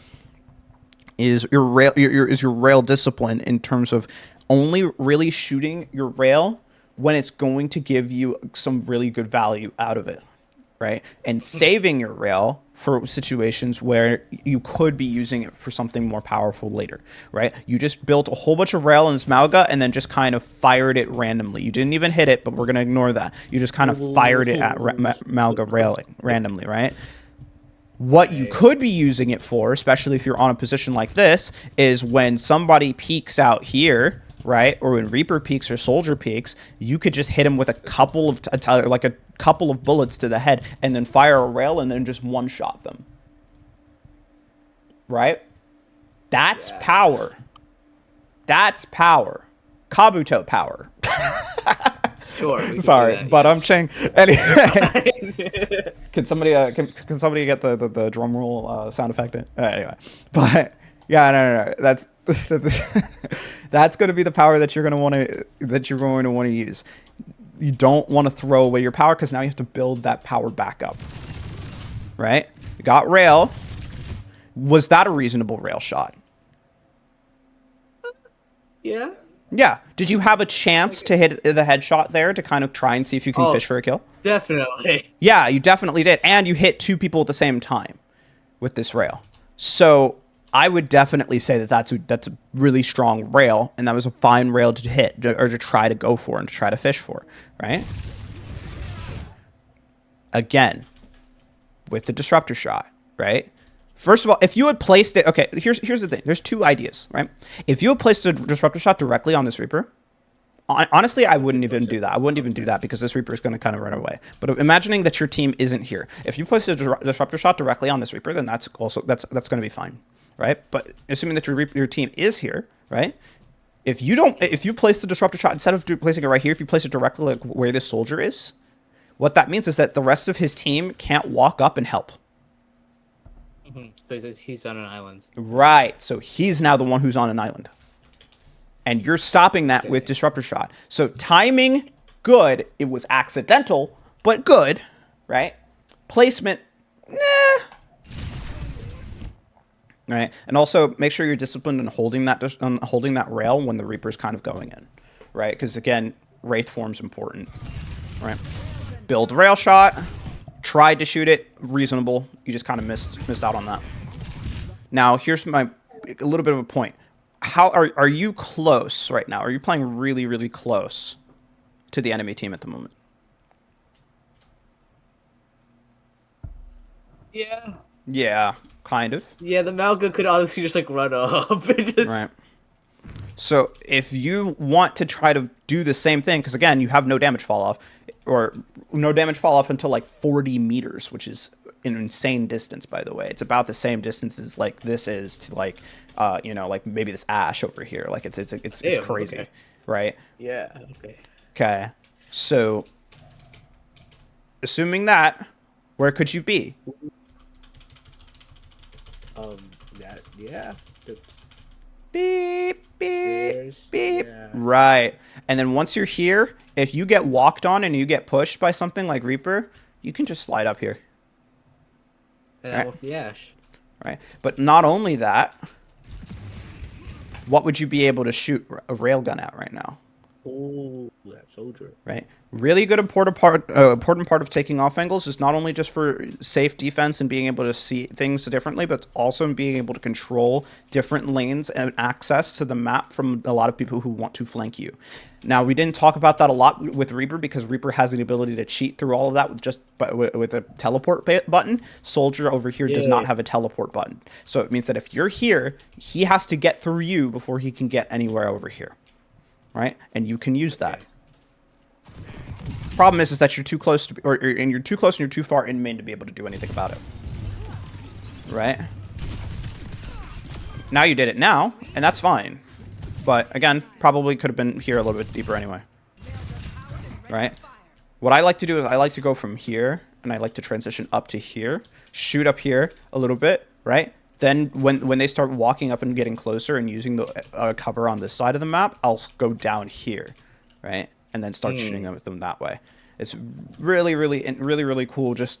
is your rail discipline, in terms of only really shooting your rail when it's going to give you some really good value out of it, right? And saving your rail for situations where you could be using it for something more powerful later, right? You just built a whole bunch of rail in this Malga and then just kind of fired it randomly. You didn't even hit it, but we're going to ignore that. You just kind of fired it at Malga railing randomly, right? What you could be using it for, especially if you're on a position like this, is when somebody peeks out here, right? Or when Reaper peeks or Soldier peeks, you could just hit him with a couple of bullets to the head and then fire a rail and then just one-shot them. Right? That's power. That's power. Kabuto power. Sure. Sorry, that, but yes. I'm saying anyway. Can somebody get the drum roll sound effect in? Anyway, but yeah, no. That's going to be the power that you're going to want to use. You don't want to throw away your power because now you have to build that power back up. Right? You got rail. Was that a reasonable rail shot? Yeah. Yeah. Did you have a chance to hit the headshot there to kind of try and see if you can fish for a kill? Definitely. Yeah, you definitely did. And you hit two people at the same time with this rail. So I would definitely say that that's a really strong rail, and that was a fine rail to hit, or to try to go for and to try to fish for, right? Again, with the disruptor shot, right? First of all, if you had placed it... Okay, here's the thing. There's two ideas, right? If you had placed a disruptor shot directly on this Reaper, honestly, I wouldn't even do that. I wouldn't even do that because this Reaper is going to kind of run away. But imagining that your team isn't here, if you place a disruptor shot directly on this Reaper, then that's going to be fine, right? But assuming that your team is here, right? If you place the disruptor shot, instead of placing it right here, if you place it directly like where this soldier is, what that means is that the rest of his team can't walk up and help. So he's on an island. Right. So he's now the one who's on an island. And you're stopping that with disruptor shot. So timing, good. It was accidental, but good, right? Placement, nah. Right. And also make sure you're disciplined in holding that rail when the Reaper's kind of going in, right? Because again, Wraith form's important, right? Build rail shot. Tried to shoot it, reasonable. You just kind of missed out on that. Now, here's a little bit of a point. How are you close right now? Are you playing really, really close to the enemy team at the moment? Yeah. Yeah, kind of. Yeah, the Malga could honestly just like run up and just... Right. So if you want to try to do the same thing, because again, you have no damage fall off, or no damage fall off until like 40 meters, which is an insane distance, by the way. It's about the same distance as like this is to like, like maybe this Ashe over here. Like it's Damn. crazy, Okay. right? Yeah. Okay. Okay. So assuming that, where could you be? That. Yeah. The Beep, beep, stairs. beep. Yeah. Right. And then once you're here, if you get walked on and you get pushed by something like Reaper, you can just slide up here. And I'm Right. with the Ashe. Right. But not only that, what would you be able to shoot a railgun at right now? Oh, that soldier. Right. Really good important part of taking off angles is not only just for safe defense and being able to see things differently, but it's also in being able to control different lanes and access to the map from a lot of people who want to flank you. Now, we didn't talk about that a lot with Reaper because Reaper has the ability to cheat through all of that with a teleport button. Soldier over here does not Yeah. have a teleport button. So it means that if you're here, he has to get through you before he can get anywhere over here. Right? And you can use that. Okay. Problem is that you're too close to, and you're too close and you're too far in main to be able to do anything about it. Right? Now you did it now, and that's fine. But again, probably could have been here a little bit deeper anyway. Right? What I like to do is I like to go from here, and I like to transition up to here, shoot up here a little bit, right? Then when they start walking up and getting closer and using the cover on this side of the map, I'll go down here, right? And then start shooting them with them that way. It's really cool just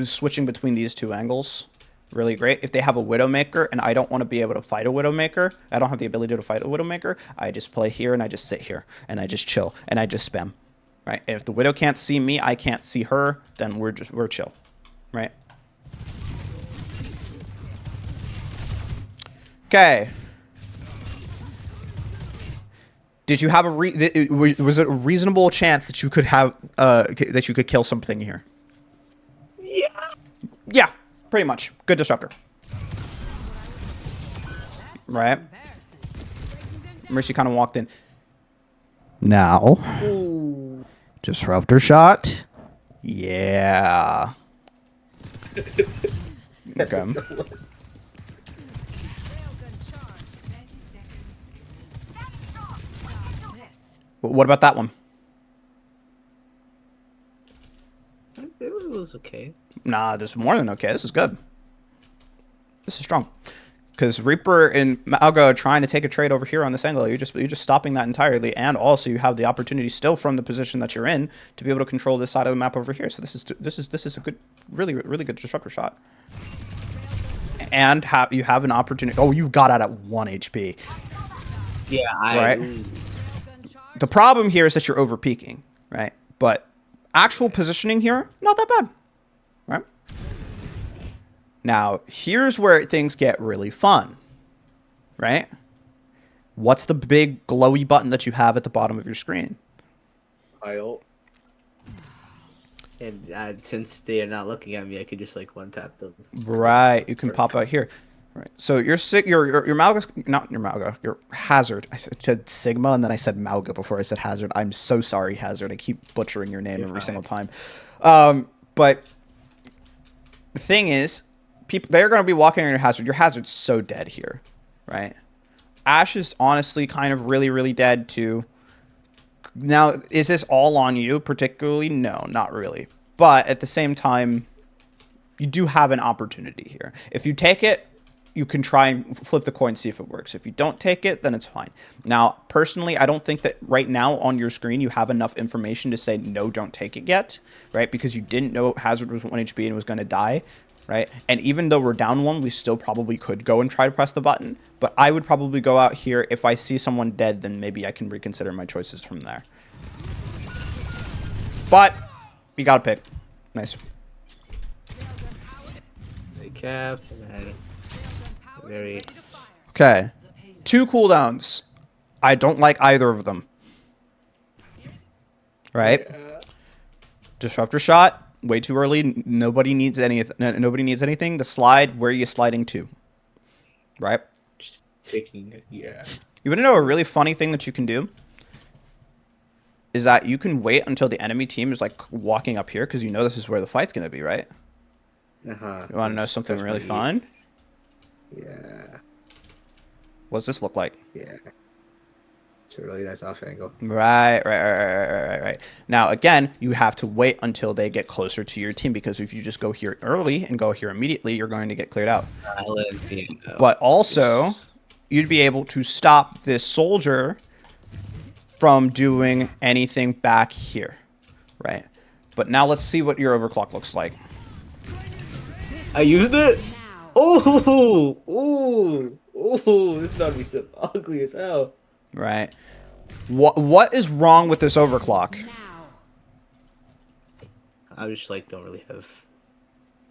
switching between these two angles. Really great. If they have a Widowmaker and I don't want to be able to fight a Widowmaker, I don't have the ability to fight a Widowmaker, I just play here and I just sit here and I just chill and I just spam. Right? And if the Widow can't see me, I can't see her, then we're chill. Right? Okay. Did you have was it a reasonable chance that you could have that you could kill something here? Yeah. Yeah, pretty much. Good disruptor. Right? Mercy kind of walked in. Now, Ooh. disruptor shot. Yeah. Okay. What about that one? It was okay. Nah, this is more than okay. This is good. This is strong. Because Reaper and Malga are trying to take a trade over here on this angle. You're just stopping that entirely, and also you have the opportunity still from the position that you're in to be able to control this side of the map over here. So this is a good, really good disruptor shot. And you have an opportunity. Oh, you got out at 1 HP. Yeah. Right. The problem here is that you're over peaking, right? But actual positioning here, not that bad, right? Now, here's where things get really fun, right? What's the big glowy button that you have at the bottom of your screen? I'll. And since they are not looking at me, I could just like one tap them. Right, you can pop out here. Right. So your Malga, not your Malga, your Hazard. I said Sigma and then I said Malga before I said Hazard. I'm so sorry, Hazard. I keep butchering your name every single time. But the thing is, they're going to be walking on your Hazard. Your Hazard's so dead here, right? Ashe is honestly kind of really dead too. Now, is this all on you particularly? No, not really. But at the same time, you do have an opportunity here. If you take it, you can try and flip the coin, see if it works. If you don't take it, then it's fine. Now, personally, I don't think that right now on your screen you have enough information to say, no, don't take it yet, right? Because you didn't know Hazard was 1 HP and was going to die, right? And even though we're down 1, we still probably could go and try to press the button. But I would probably go out here. If I see someone dead, then maybe I can reconsider my choices from there. But you got to pick. Nice. They cap and very. Okay. 2 cooldowns. I don't like either of them. Right? Yeah. Disruptor shot. Way too early. Nobody needs anything. The slide. Where are you sliding to? Right? picking it. Yeah. You want to know a really funny thing that you can do? Is that you can wait until the enemy team is like walking up here because you know this is where the fight's gonna be, right? Uh-huh. You want to know something really fun? Yeah. What does this look like? Yeah. It's a really nice off angle. Right. Now, again, you have to wait until they get closer to your team because if you just go here early and go here immediately, you're going to get cleared out. But also, you'd be able to stop this soldier from doing anything back here, right? But now let's see what your overclock looks like. I used it. Oh, this is gonna be so ugly as hell. Right. What is wrong with this overclock? I just like don't really have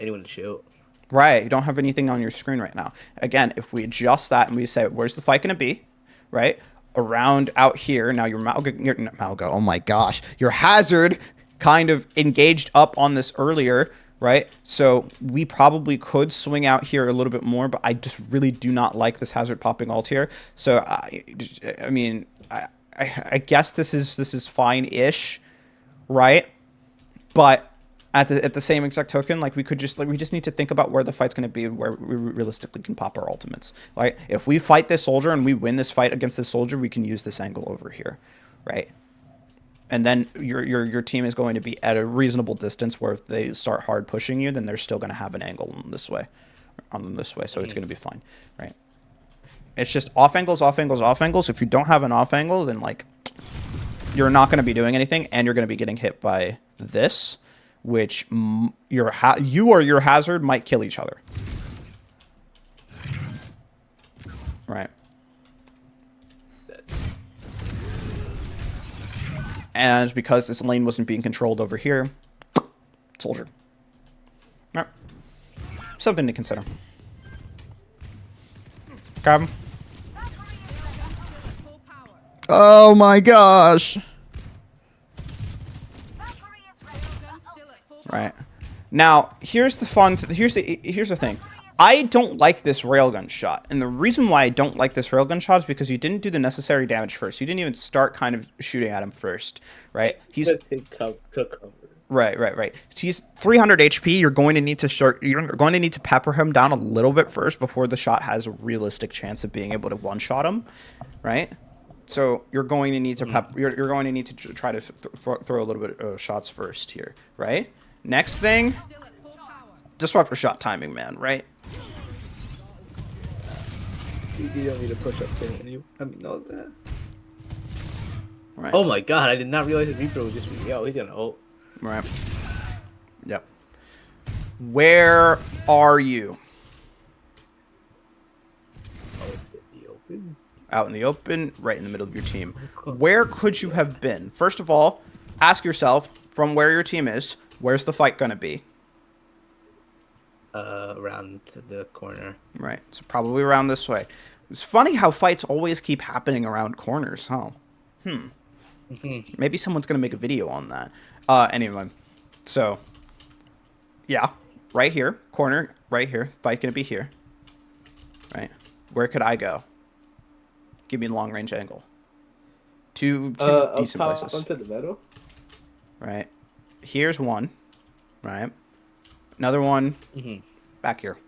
anyone to shoot. Right. You don't have anything on your screen right now. Again, if we adjust that and we say, where's the fight going to be? Right. Around out here. Now your Malga, oh my gosh. Your hazard kind of engaged up on this earlier. Right. So we probably could swing out here a little bit more, but I just really do not like this hazard popping alt here. So, I mean, I guess this is fine-ish. Right. But at the same exact token, like we just need to think about where the fight's going to be, where we realistically can pop our ultimates. Like if we fight this soldier and we win this fight against this soldier, we can use this angle over here, right? And then your team is going to be at a reasonable distance where if they start hard pushing you, then they're still going to have an angle on this way, so it's going to be fine, right? It's just off angles. If you don't have an off angle, then like you're not going to be doing anything, and you're going to be getting hit by this, which you or your hazard might kill each other. Right. And because this lane wasn't being controlled over here, soldier. All right. Something to consider. Grab him. Oh my gosh. Right. Now, here's the fun. Here's the thing. I don't like this railgun shot, and the reason why I don't like this railgun shot is because you didn't do the necessary damage first. You didn't even start kind of shooting at him first, right? He's right. He's 300 HP. You're going to need to start. You're going to need to pepper him down a little bit first before the shot has a realistic chance of being able to one-shot him, right? So you're going to need to you're going to need to try to throw a little bit of shots first here, right? Next thing, disruptor shot timing, man, right? You don't need to push up there. I mean, no, that. Right. Oh my god, I did not realize the Reaper would just be, yo, he's gonna ult. Right. Yep. Where are you? Out in the open, right in the middle of your team. Where could you have been? First of all, ask yourself, from where your team is, where's the fight going to be? Around the corner. Right. So probably around this way. It's funny how fights always keep happening around corners, huh? Maybe someone's going to make a video on that. Anyway. So, yeah. Right here. Corner. Right here. Fight going to be here. Right. Where could I go? Give me a long range angle. Two decent places. Onto the middle. Right. Here's one. Right. Another one back here.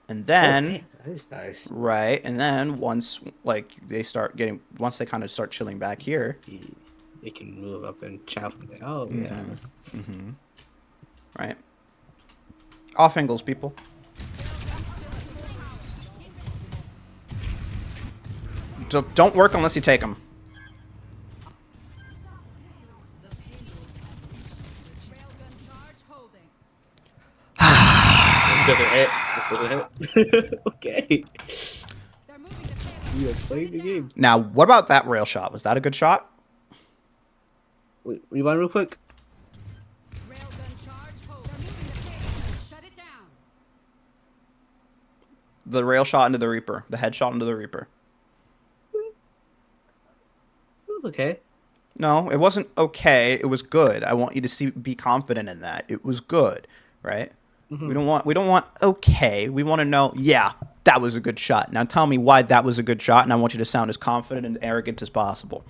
And then that is nice. Right. And then once like they kind of start chilling back here, they can move up and chow from there. Oh yeah. Right. Off angles, people. So don't work unless you take them. Doesn't hit. Okay. You have played the game. Now, what about that rail shot? Was that a good shot? Wait, rewind real quick. The rail shot into the Reaper. The head shot into the Reaper. It was okay. No, it wasn't okay. It was good. I want you to be confident in that. It was good, right? We don't want okay. We want to know, yeah, that was a good shot. Now tell me why that was a good shot, and I want you to sound as confident and arrogant as possible.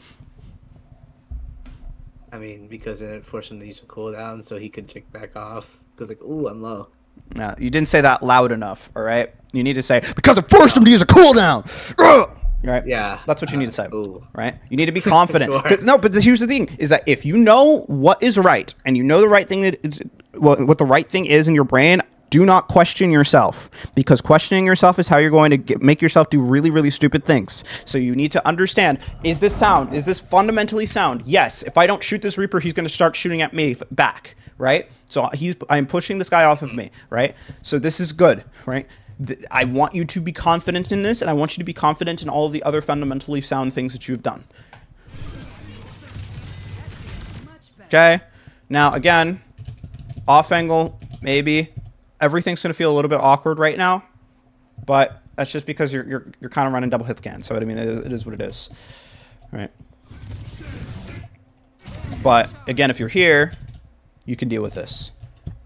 I mean, because it forced him to use a cooldown so he could kick back off. Because, like, ooh, I'm low. No, you didn't say that loud enough, all right? You need to say, because it forced him to use a cooldown. Ugh! Right? Yeah. That's what you need to say, Ooh. right? You need to be confident. Sure. No, but here's the thing, is that if you know what is right, and you know the right thing that is, what the right thing is in your brain, do not question yourself, because questioning yourself is how you're going to make yourself do really, really stupid things. So you need to understand, is this sound? Is this fundamentally sound? Yes. If I don't shoot this Reaper, he's going to start shooting at me back, right? So I'm pushing this guy off of me, right? So this is good, right? I want you to be confident in this, and I want you to be confident in all of the other fundamentally sound things that you've done. Okay? Now, again, off angle, maybe. Everything's going to feel a little bit awkward right now, but that's just because you're kind of running double hit scan. So, I mean, it is what it is. Right? But, again, if you're here, you can deal with this.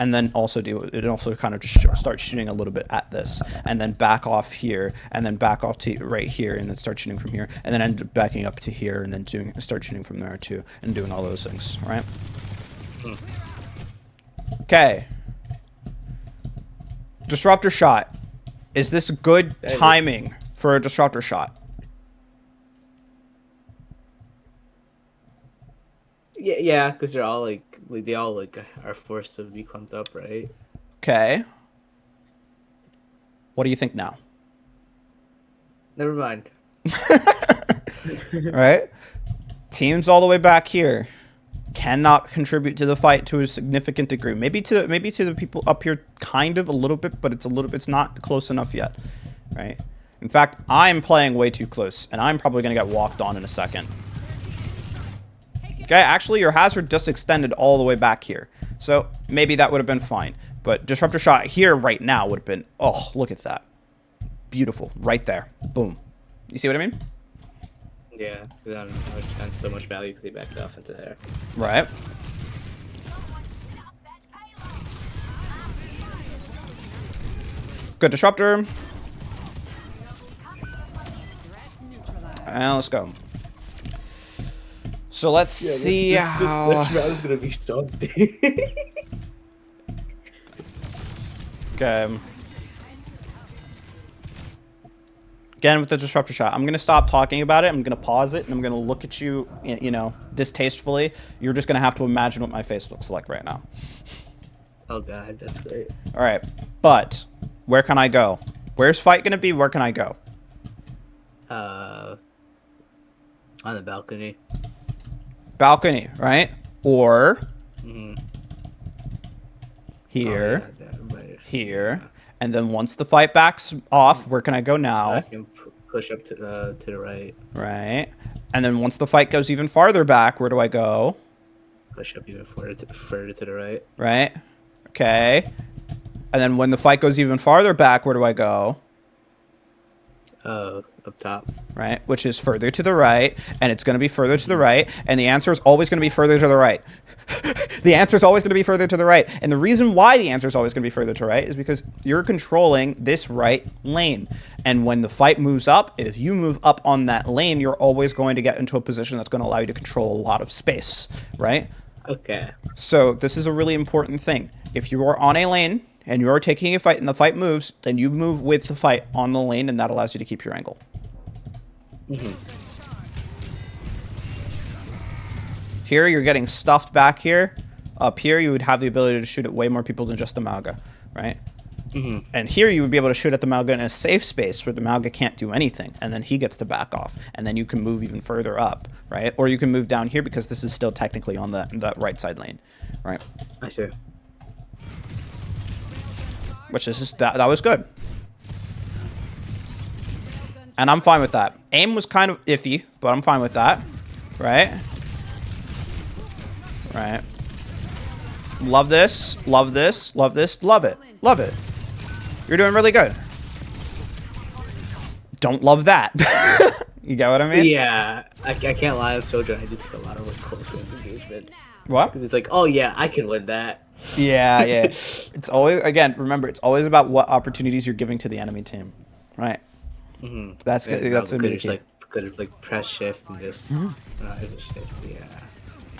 And then also kind of just start shooting a little bit at this, and then back off here, and then back off to right here, and then start shooting from here, and then end up backing up to here, and then start shooting from there too, and doing all those things, right? Okay. Disruptor shot. Is this good timing for a disruptor shot? Yeah, because they're all they all are forced to be clumped up, right? Okay. What do you think now? Never mind. All right. Teams all the way back here cannot contribute to the fight to a significant degree. Maybe to the people up here, kind of a little bit, but it's not close enough yet, right? In fact, I'm playing way too close, and I'm probably gonna get walked on in a second. Okay, actually, your hazard just extended all the way back here. So maybe that would have been fine. But disruptor shot here right now would have been, oh, look at that. Beautiful. Right there. Boom. You see what I mean? Yeah, because I don't know how it had so much value because he backed off into there. Right. Good disruptor. And let's go. So let's see how... This next round is going to be something. Okay. Again, with the disruptor shot, I'm going to stop talking about it. I'm going to pause it, and I'm going to look at you, you know, distastefully. You're just going to have to imagine what my face looks like right now. Oh, God, that's great. All right. But where can I go? Where's fight going to be? Where can I go? On the balcony. Balcony, right? Or here, Oh, yeah, right. here, and then once the fight backs off, where can I go now? I can push up to the right. Right. And then once the fight goes even farther back, where do I go? Push up even further to the right. Right. Okay. And then when the fight goes even farther back, where do I go? Up top. Right, which is further to the right, and it's going to be further to the right, and the answer is always going to be further to the right. The answer is always going to be further to the right, and the reason why the answer is always going to be further to the right is because you're controlling this right lane, and when the fight moves up, if you move up on that lane, you're always going to get into a position that's going to allow you to control a lot of space, right? Okay. So this is a really important thing. If you are on a lane and you are taking a fight and the fight moves, then you move with the fight on the lane, and that allows you to keep your angle. Here, you're getting stuffed back here. Up here, you would have the ability to shoot at way more people than just the Malga, right? And here, you would be able to shoot at the Malga in a safe space where the Malga can't do anything, and then he gets to back off, and then you can move even further up, right? Or you can move down here because this is still technically on the right side lane, right? I see. Which is just, that was good. And I'm fine with that. Aim was kind of iffy, but I'm fine with that. Right? Right. Love this. Love this. Love this. Love it. Love it. You're doing really good. Don't love that. You get what I mean? Yeah, I can't lie on Sojourn. I do take a lot of close range engagements. What? It's like, oh yeah, I can win that. Yeah, yeah. It's always, again, remember, it's always about what opportunities you're giving to the enemy team. right? Mm-hmm. That's And now that's we gonna be the key. could have like press shift and just is it shift? Yeah,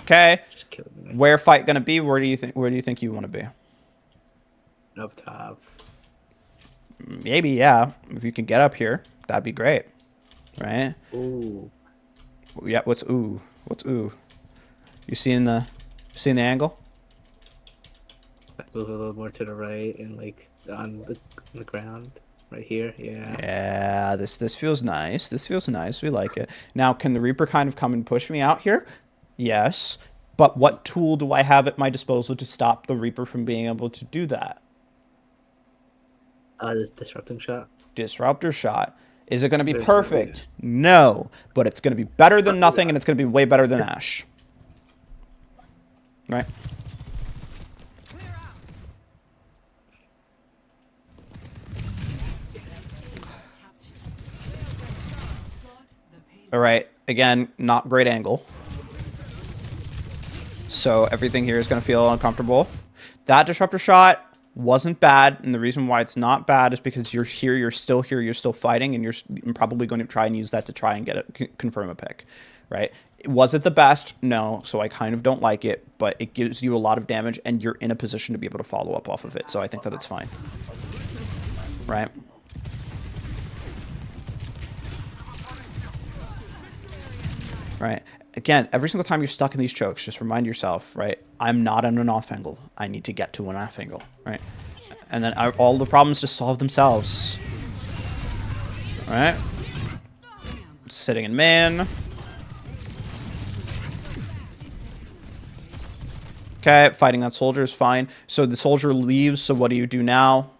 Okay, just kill me where fight gonna be? Where do you think? Where do you think you want to be? up top. Maybe, yeah. If you can get up here, that'd be great, right? Ooh, Yeah. What's ooh? What's ooh? You seeing the angle? move a little more to the right and like on the ground right here. Yeah. Yeah. This feels nice. This feels nice. We like it. Now, can the Reaper kind of come and push me out here? Yes. But what tool do I have at my disposal to stop the Reaper from being able to do that? This disrupting shot. Disruptor shot. Is it going to be There's no yeah. perfect? No. But it's going to be better than Oh, nothing, yeah. and it's going to be way better than Ashe. Right? All right. Again, not great angle. So everything here is going to feel uncomfortable. That disruptor shot wasn't bad, and the reason why it's not bad is because you're here, you're still here, you're still fighting, and you're probably going to try and use that to try and get it, confirm a pick, right? Was it the best? No, so I kind of don't like it, but it gives you a lot of damage, and you're in a position to be able to follow up off of it, so I think that it's fine, right? Right. Again, every single time you're stuck in these chokes, just remind yourself, right? I'm not in an off angle. I need to get to an off angle, right? And then all the problems just solve themselves. All right. Sitting in man. Okay, fighting that soldier is fine. So the soldier leaves, so what do you do now?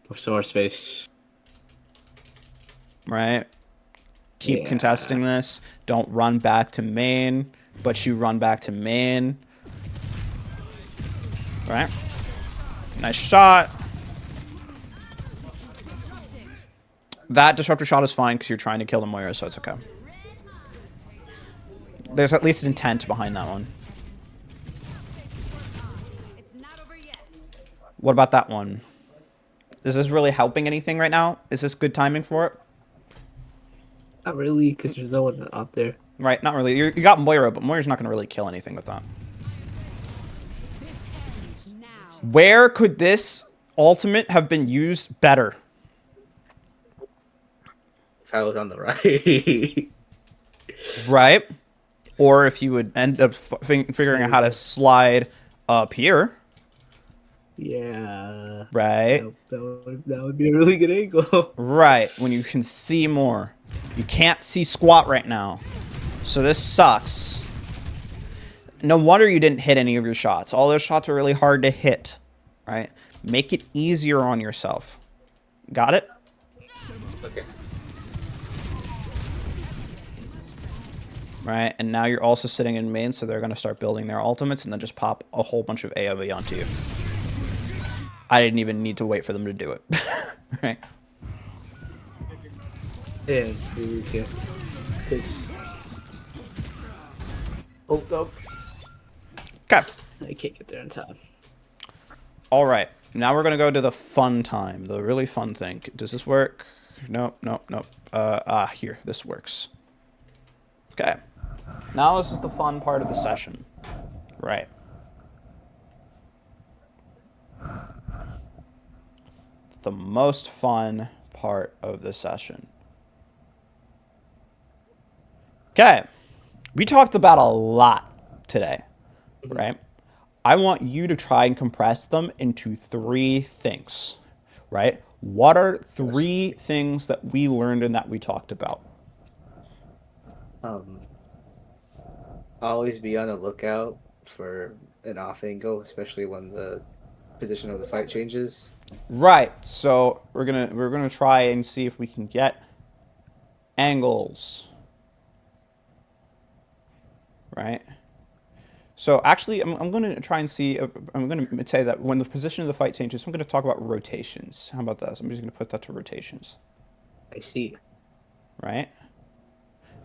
With some more space. Right? Keep Yeah. contesting this. Don't run back to main, but you run back to main. All right. Nice shot. That disruptor shot is fine because you're trying to kill the Moira, so it's okay. There's at least intent behind that one. What about that one? Is this really helping anything right now? Is this good timing for it? Not really, because there's no one up there. Right, not really. You got Moira, but Moira's not going to really kill anything with that. Where could this ultimate have been used better? If I was on the right. Right? Or if you would end up figuring out how to slide up here. Yeah. Right? That would be a really good angle. Right, when you can see more. You can't see squat right now. So this sucks. No wonder you didn't hit any of your shots. All those shots are really hard to hit. Right? Make it easier on yourself. Got it? Okay. Right, and now you're also sitting in main, so they're going to start building their ultimates and then just pop a whole bunch of AoE onto you. I didn't even need to wait for them to do it. Right? Yeah, here. It's ult up. Okay. I can't get there in time. All right. Now we're going to go to the fun time, the really fun thing. Does this work? Nope, nope, nope. Here. This works. Okay. Now this is the fun part of the session. Right. The most fun part of the session. Okay. We talked about a lot today, right? I want you to try and compress them into 3 things, right? What are 3 things that we learned and that we talked about? Always be on the lookout for an off angle, especially when the position of the fight changes. Right. So we're gonna try and see if we can get angles. Right. So actually, I'm going to try and see. I'm going to say that when the position of the fight changes, I'm going to talk about rotations. How about that? So I'm just going to put that to rotations. I see. Right.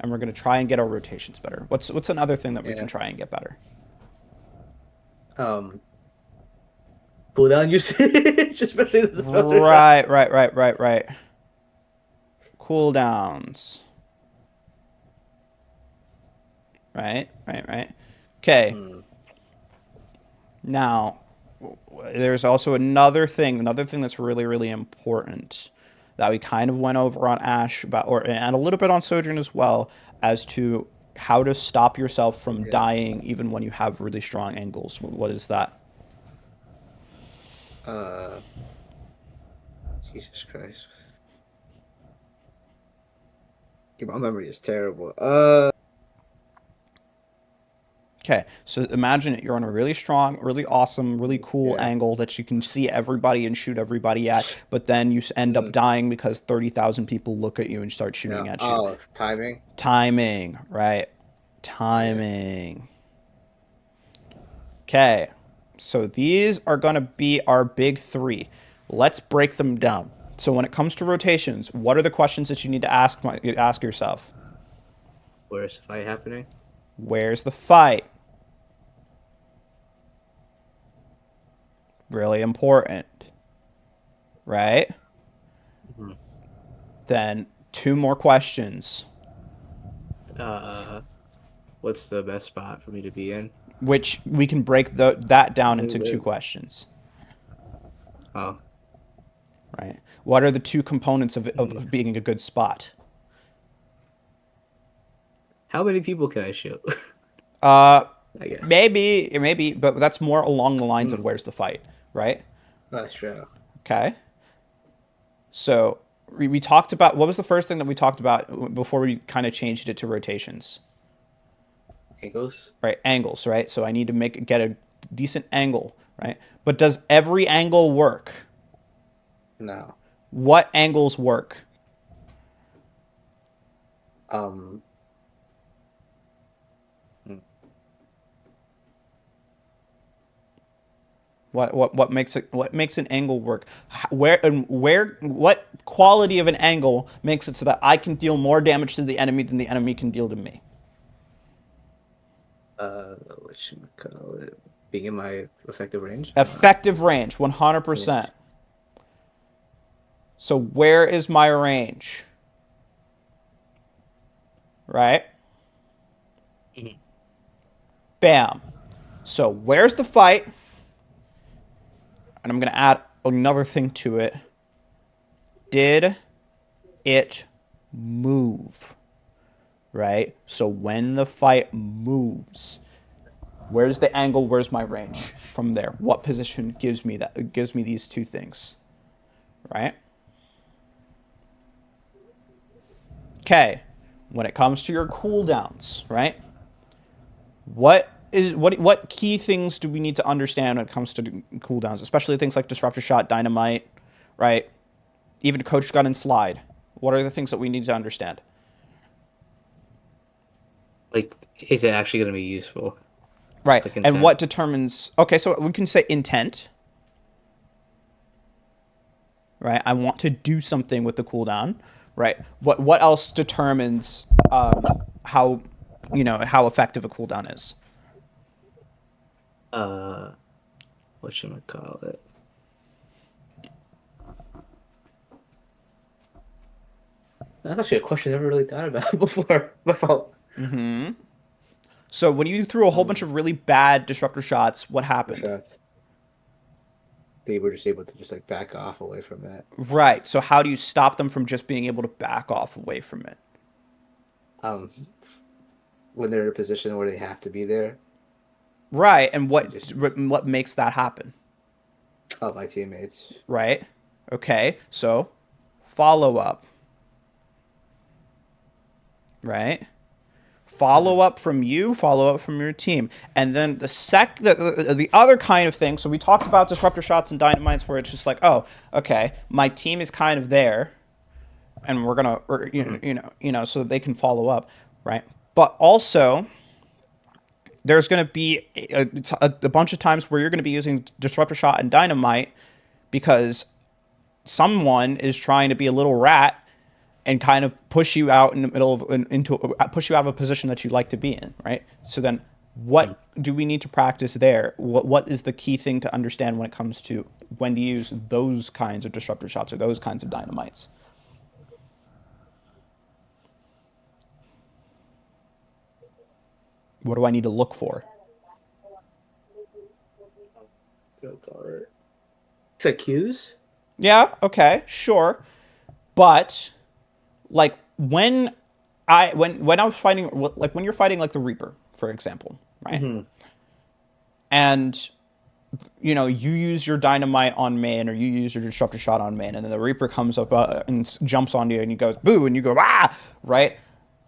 And we're going to try and get our rotations better. What's another thing that we can try and get better? cooldown usage, especially the disruptor shot. Right. Cooldowns. Right. Okay. Hmm. Now, there's also another thing that's really, really important that we kind of went over on Ashe about, or and a little bit on Sojourn as well, as to how to stop yourself from Yeah. dying even when you have really strong angles. What is that? Uh, Jesus Christ. My memory is terrible. Okay, so imagine you're on a really strong, really awesome, really cool Yeah. angle that you can see everybody and shoot everybody at, but then you end up Mm, dying because 30,000 people look at you and start yeah. shooting at you. Oh, timing. Timing, right? Yeah. Timing. Okay, so these are going to be our big three. Let's break them down. So when it comes to rotations, what are the questions that you need to ask yourself? Where's the fight happening? Where's the fight? Really important, right? Hmm. Then two more questions, Uh, what's the best spot for me to be in? which we can break that down into two Wait. questions, Oh, right? What are the two components hmm. of being a good spot? How many people can I shoot? Uh, I guess. maybe, but that's more along the lines of Mm, where's the fight, right? that's true. Okay. So we talked about what was the first thing that we talked about before we kind of changed it to rotations, Angles? right? Angles, right? So I need to get a decent angle, right? But does every angle work? No. What angles work? Um. mm, What makes an angle work? Where what quality of an angle makes it so that I can deal more damage to the enemy than the enemy can deal to me? what should we call it? Being in my effective range? I don't know. Effective range, Yeah. 100%. So where is my range? Right? Mhm. Bam. So where's the fight? And I'm going to add another thing to it. Did it move? Right? So when the fight moves, where's the angle? Where's my range? From there, what position gives me that? It gives me these two things, right? Okay. When it comes to your cooldowns, right? What key things do we need to understand when it comes to cooldowns, especially things like disruptor shot, dynamite, right? Even coach gun and slide. What are the things that we need to understand? Like, is it actually going to be useful? Right. Like And intent. what determines? Okay, so we can say intent, right? I want to do something with the cooldown, right? What else determines how how effective a cooldown is? Uh, what should I call it? That's actually a question I never really thought about before. My fault. So when you threw a whole bunch Um, of really bad disruptor shots, what for happened? shots. They were just able to just like back off away from that. Right. So how do you stop them from just being able to back off away from it? Um, when they're in a position where they have to be there, Right. And they just what makes that happen? my teammates. Right. Okay. So follow up. Right. Follow Mhm. up from you, follow up from your team, and then the other kind of thing. So we talked about disruptor shots and dynamites, where it's just like, oh, okay, my team is kind of there, and we're gonna, or, Mhm. so that they can follow up, right? But also, there's going to be a bunch of times where you're going to be using disruptor shot and dynamite because someone is trying to be a little rat and kind of push you out in the middle of into push you out of a position that you'd like to be in, right? So then What do we need to practice there? What is the key thing to understand when it comes to when to use those kinds of disruptor shots or those kinds of dynamites? What do I need to look for? Go card. To cues? Yeah, okay, sure. But like when I was fighting, like when you're fighting like the Reaper, for example, right? Mm-hmm. And you use your dynamite on main or you use your disruptor shot on main, and then the Reaper comes up and jumps on you, and you go boo, and you go ah, right?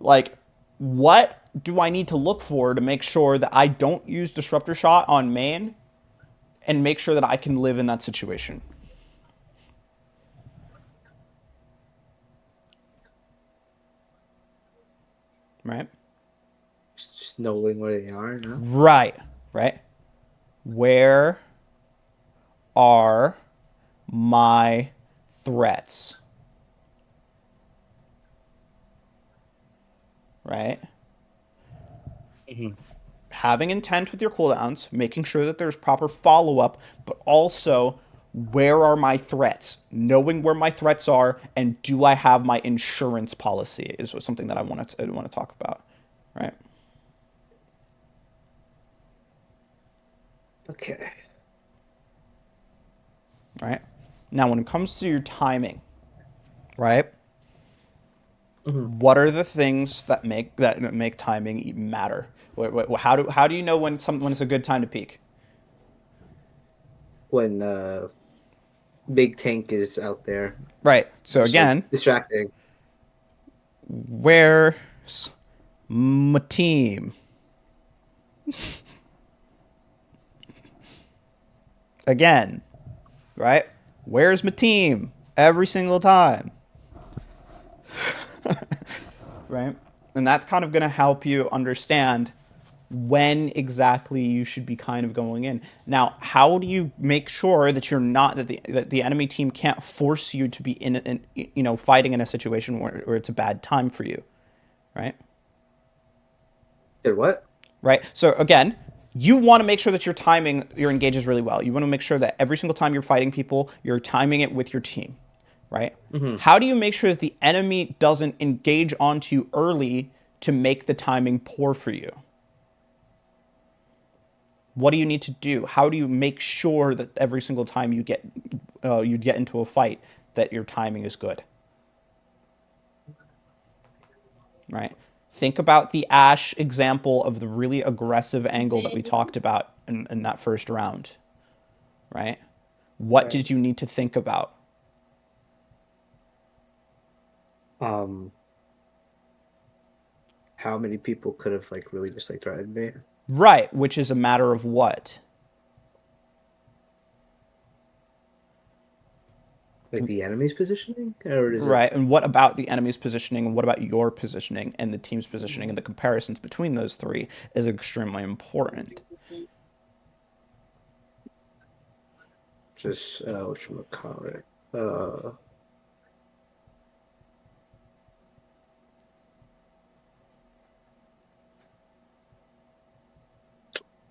Like, what do I need to look for to make sure that I don't use disruptor shot on main, and make sure that I can live in that situation, right? Just knowing where they are, no? Right, right. Where are my threats, right? Mm-hmm. Having intent with your cooldowns, making sure that there's proper follow up, but also where are my threats? Knowing where my threats are, and do I have my insurance policy is something that I want to talk about, right? Okay. Right. Now, when it comes to your timing, right? Mm-hmm. What are the things that make timing matter? How do you know when it's a good time to peak? When big tank is out there, Right. So just like again, distracting. where's my team? Again, right? Where's my team? Every single time, right? And that's kind of going to help you understand when exactly you should be kind of going in. Now, how do you make sure that you're not that the enemy team can't force you to be in fighting in a situation where it's a bad time for you, right? Did what? Right? So again, you want to make sure that your timing your engages really well. You want to make sure that every single time you're fighting people, you're timing it with your team, right? Mm-hmm. How do you make sure that the enemy doesn't engage onto you early to make the timing poor for you? What do you need to do? How do you make sure that every single time you get into a fight that your timing is good, right? Think about the Ashe example of the really aggressive angle that we talked about in that first round, right? What Right. did you need to think about? Um, how many people could have like really just like threatened me? Right, which is a matter of what? Like the enemy's positioning, or is it Right, and what about the enemy's positioning, and what about your positioning, and the team's positioning, and the comparisons between those three is extremely important. just what should we call it? Uh,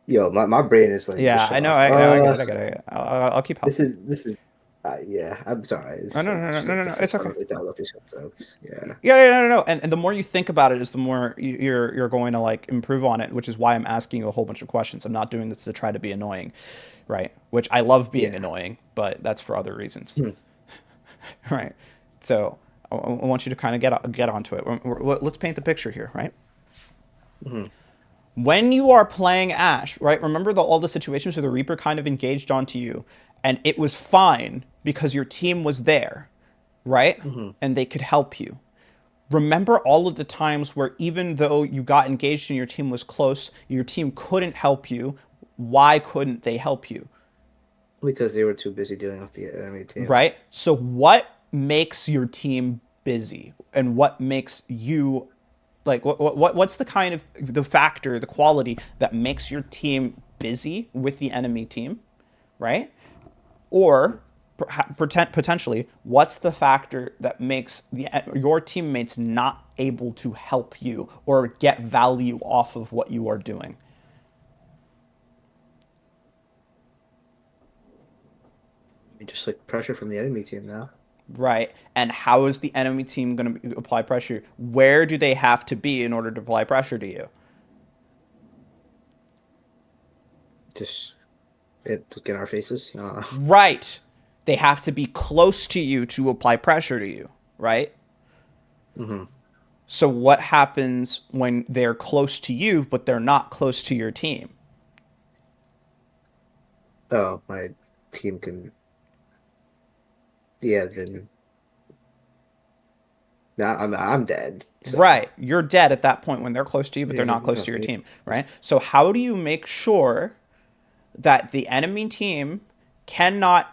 yo, my brain is like just Yeah, I shut know. off. I get it. I get it. I'll keep This helping. is this is yeah. I'm sorry. This Oh, is no, like no, no, just no, like no, the no. It's first time okay. I've like downloaded these concepts. Yeah. Yeah, yeah, no, no, no. And the more you think about it, is the more you're going to like improve on it. Which is why I'm asking you a whole bunch of questions. I'm not doing this to try to be annoying, right? Which I love being Yeah. annoying, but that's for other reasons, Hmm. right? So I want you to kind of get onto it. Let's paint the picture here, right? Mhm. When you are playing Ashe, right? Remember all the situations where the Reaper kind of engaged onto you, and it was fine because your team was there, right? Mhm. And they could help you. Remember all of the times where even though you got engaged and your team was close, your team couldn't help you. Why couldn't they help you? Because they were too busy dealing with the enemy team. Right? So what makes your team busy, and what makes you like what's the kind of the factor, the quality that makes your team busy with the enemy team, right? Or potentially, what's the factor that makes your teammates not able to help you or get value off of what you are doing? just like pressure from the enemy team now. Right. And how is the enemy team going to apply pressure? Where do they have to be in order to apply pressure to you? Just get in our faces. Right. They have to be close to you to apply pressure to you, right? Mm-hmm. So what happens when they're close to you but they're not close to your team? Oh, my team can. Yeah, then now I'm dead. So Right. You're dead at that point when they're close to you but they're yeah, not close to your okay. team, right? So how do you make sure that the enemy team cannot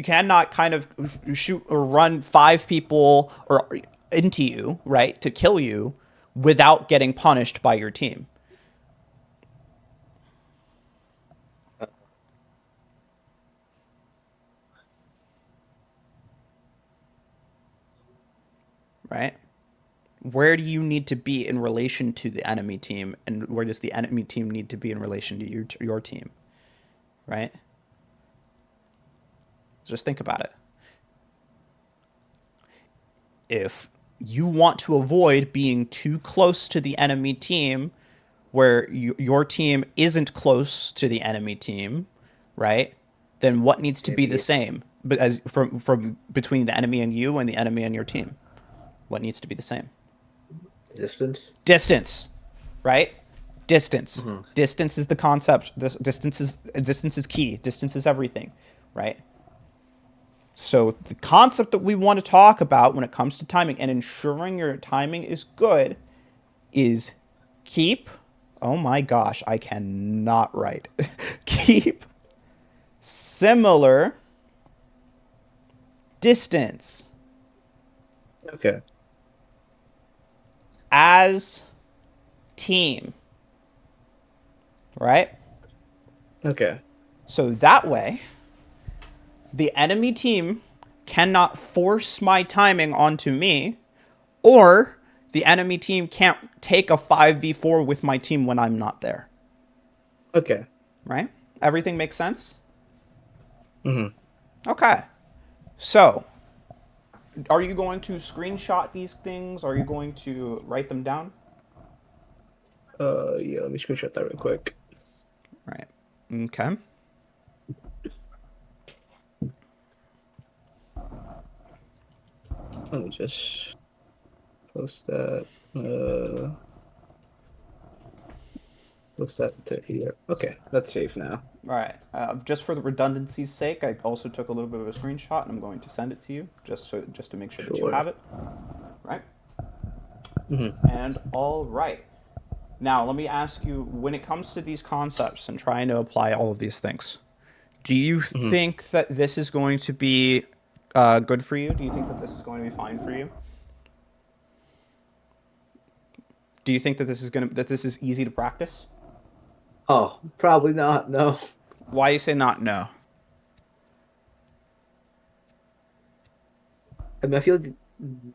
cannot kind of shoot or run five people or into you, right, to kill you without getting punished by your team, Uh, right? Where do you need to be in relation to the enemy team, and where does the enemy team need to be in relation to your team, right? Just think about it. If you want to avoid being too close to the enemy team, where your team isn't close to the enemy team, right? Then what needs to be the maybe same? But as from between the enemy and you and the enemy and your team, what needs to be the same? distance. Distance, right? Distance. Mm-hmm. Distance is the concept. This distance is key. Distance is everything, right? So the concept that we want to talk about when it comes to timing and ensuring your timing is good is keep. Oh my gosh, I cannot write. Keep similar distance Okay. as team, right? Okay. So that way, the enemy team cannot force my timing onto me, or the enemy team can't take a 5v4 with my team when I'm not there, Okay. right? Everything makes sense? Mm-hmm. Okay. So, are you going to screenshot these things? Are you going to write them down? Yeah, let me screenshot that real quick. Right. Okay. Let me just post that. Uh, post that to here. Okay, that's safe now. All right. Just for the redundancy's sake, I also took a little bit of a screenshot, and I'm going to send it to you just to make sure that you Sure. have it. Right. Mm-hmm. And all right. Now, let me ask you: when it comes to these concepts and trying to apply all of these things, do you Mm-hmm. think that this is going to be good for you? Do you think that this is going to be fine for you? Do you think that this is easy to practice? Oh, probably not. No. Why you say not no? I mean, I feel like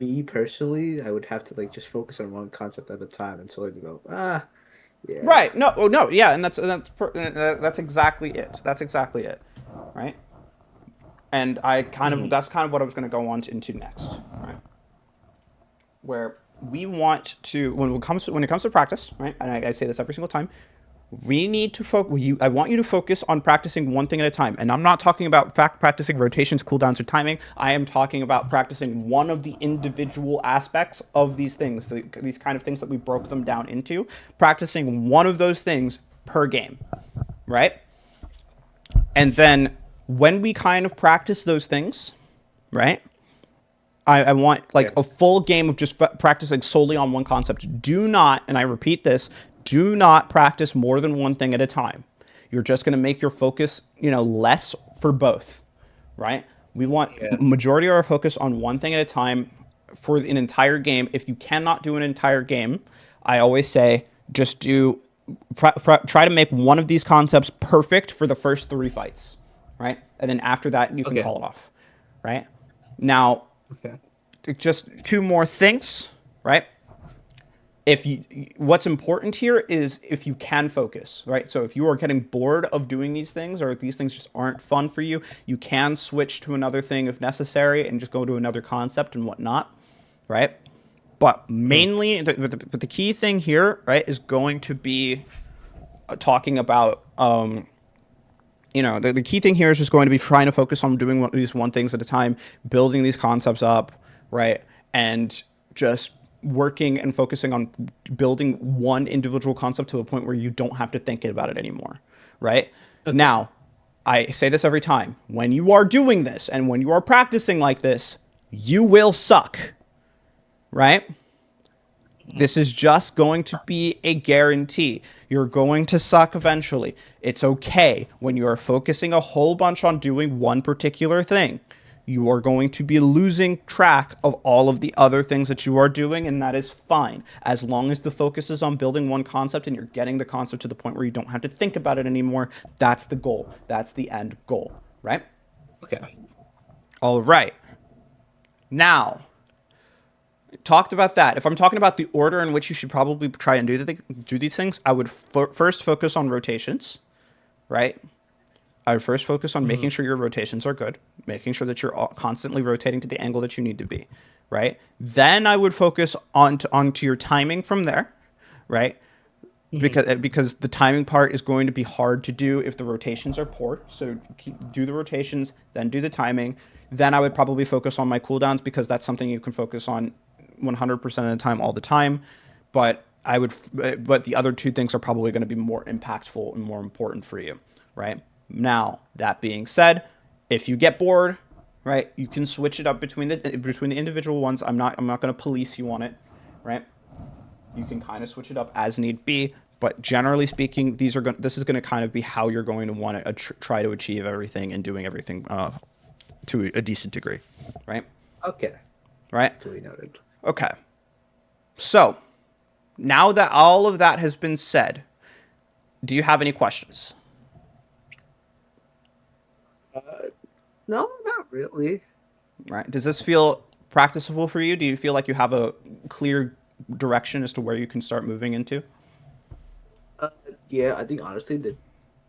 me personally, I would have to like just focus on one concept at a time until I develop. Yeah. Right. No. Oh, no. Yeah. And that's exactly it. That's exactly it. Right. And Mm-hmm. that's kind of what I was going to go on into next. Right. Where we want to when it comes to practice, right? And I say this every single time. We need to focus. I want you to focus on practicing one thing at a time. And I'm not talking about practicing rotations, cooldowns, or timing. I am talking about practicing one of the individual aspects of these things, these kind of things that we broke them down into. Practicing one of those things per game, right? And then when we kind of practice those things, right? I want like Yeah. a full game of just practicing solely on one concept. Do not, and I repeat this, do not practice more than one thing at a time. You're just going to make your focus, less for both, right? We want Yeah. majority of our focus on one thing at a time for an entire game. If you cannot do an entire game, I always say just try to make one of these concepts perfect for the first three fights, right? And then after that, you can Okay. call it off, right? Now, Okay. just two more things, right? if you what's important here is if you can focus, right? So if you are getting bored of doing these things, or if these things just aren't fun for you, you can switch to another thing if necessary and just go to another concept and whatnot, right? But Mm. mainly but the key thing here, right, is going to be talking about the key thing here is just going to be trying to focus on doing these one things at a time, building these concepts up, right? And just working and focusing on building one individual concept to a point where you don't have to think about it anymore, right? Okay. Now, I say this every time. When you are doing this and when you are practicing like this, you will suck, right? This is just going to be a guarantee. You're going to suck eventually. It's okay when you are focusing a whole bunch on doing one particular thing. You are going to be losing track of all of the other things that you are doing, and that is fine. As long as the focus is on building one concept and you're getting the concept to the point where you don't have to think about it anymore, that's the goal. That's the end goal, right? Okay. All right. Now, talked about that. If I'm talking about the order in which you should probably try and do these things, I would first focus on rotations, right? I would first focus on Hmm. making sure your rotations are good, making sure that you're constantly rotating to the angle that you need to be, right? Then I would focus onto your timing from there, right? Hmm. Because the timing part is going to be hard to do if the rotations are poor. So do the rotations, then do the timing. Then I would probably focus on my cooldowns because that's something you can focus on 100% of the time, all the time. But but the other two things are probably going to be more impactful and more important for you, right? Now that being said, if you get bored, right, you can switch it up between the individual ones. I'm not going to police you on it, right? You can kind of switch it up as need be, but generally speaking, this is going to kind of be how you're going to want to try to achieve everything and doing everything to a decent degree, right? Okay, Right? duly noted. Okay. So now that all of that has been said, do you have any questions? No, not really. Right? Does this feel practicable for you? Do you feel like you have a clear direction as to where you can start moving into? Uh, yeah, I think honestly that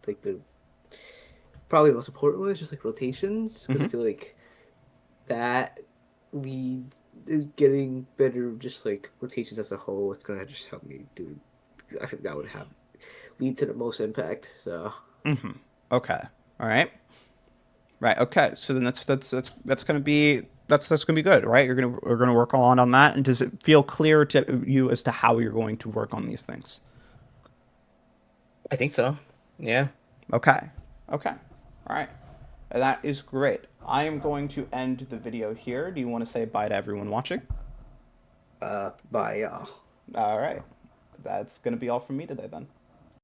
like the probably the most important one is just like rotations because I Mm-hmm. feel like that leads is getting better. Just like rotations as a whole is gonna just help me do. I think that would have lead to the most impact. So Okay. All right. Right. Okay. So then that's gonna be that's gonna be good, right? We're gonna work on that. And does it feel clear to you as to how you're going to work on these things? I think so. Yeah. Okay. Okay. All right. That is great. I am going to end the video here. Do you want to say bye to everyone watching? bye y'all. All right. That's gonna be all from me today then.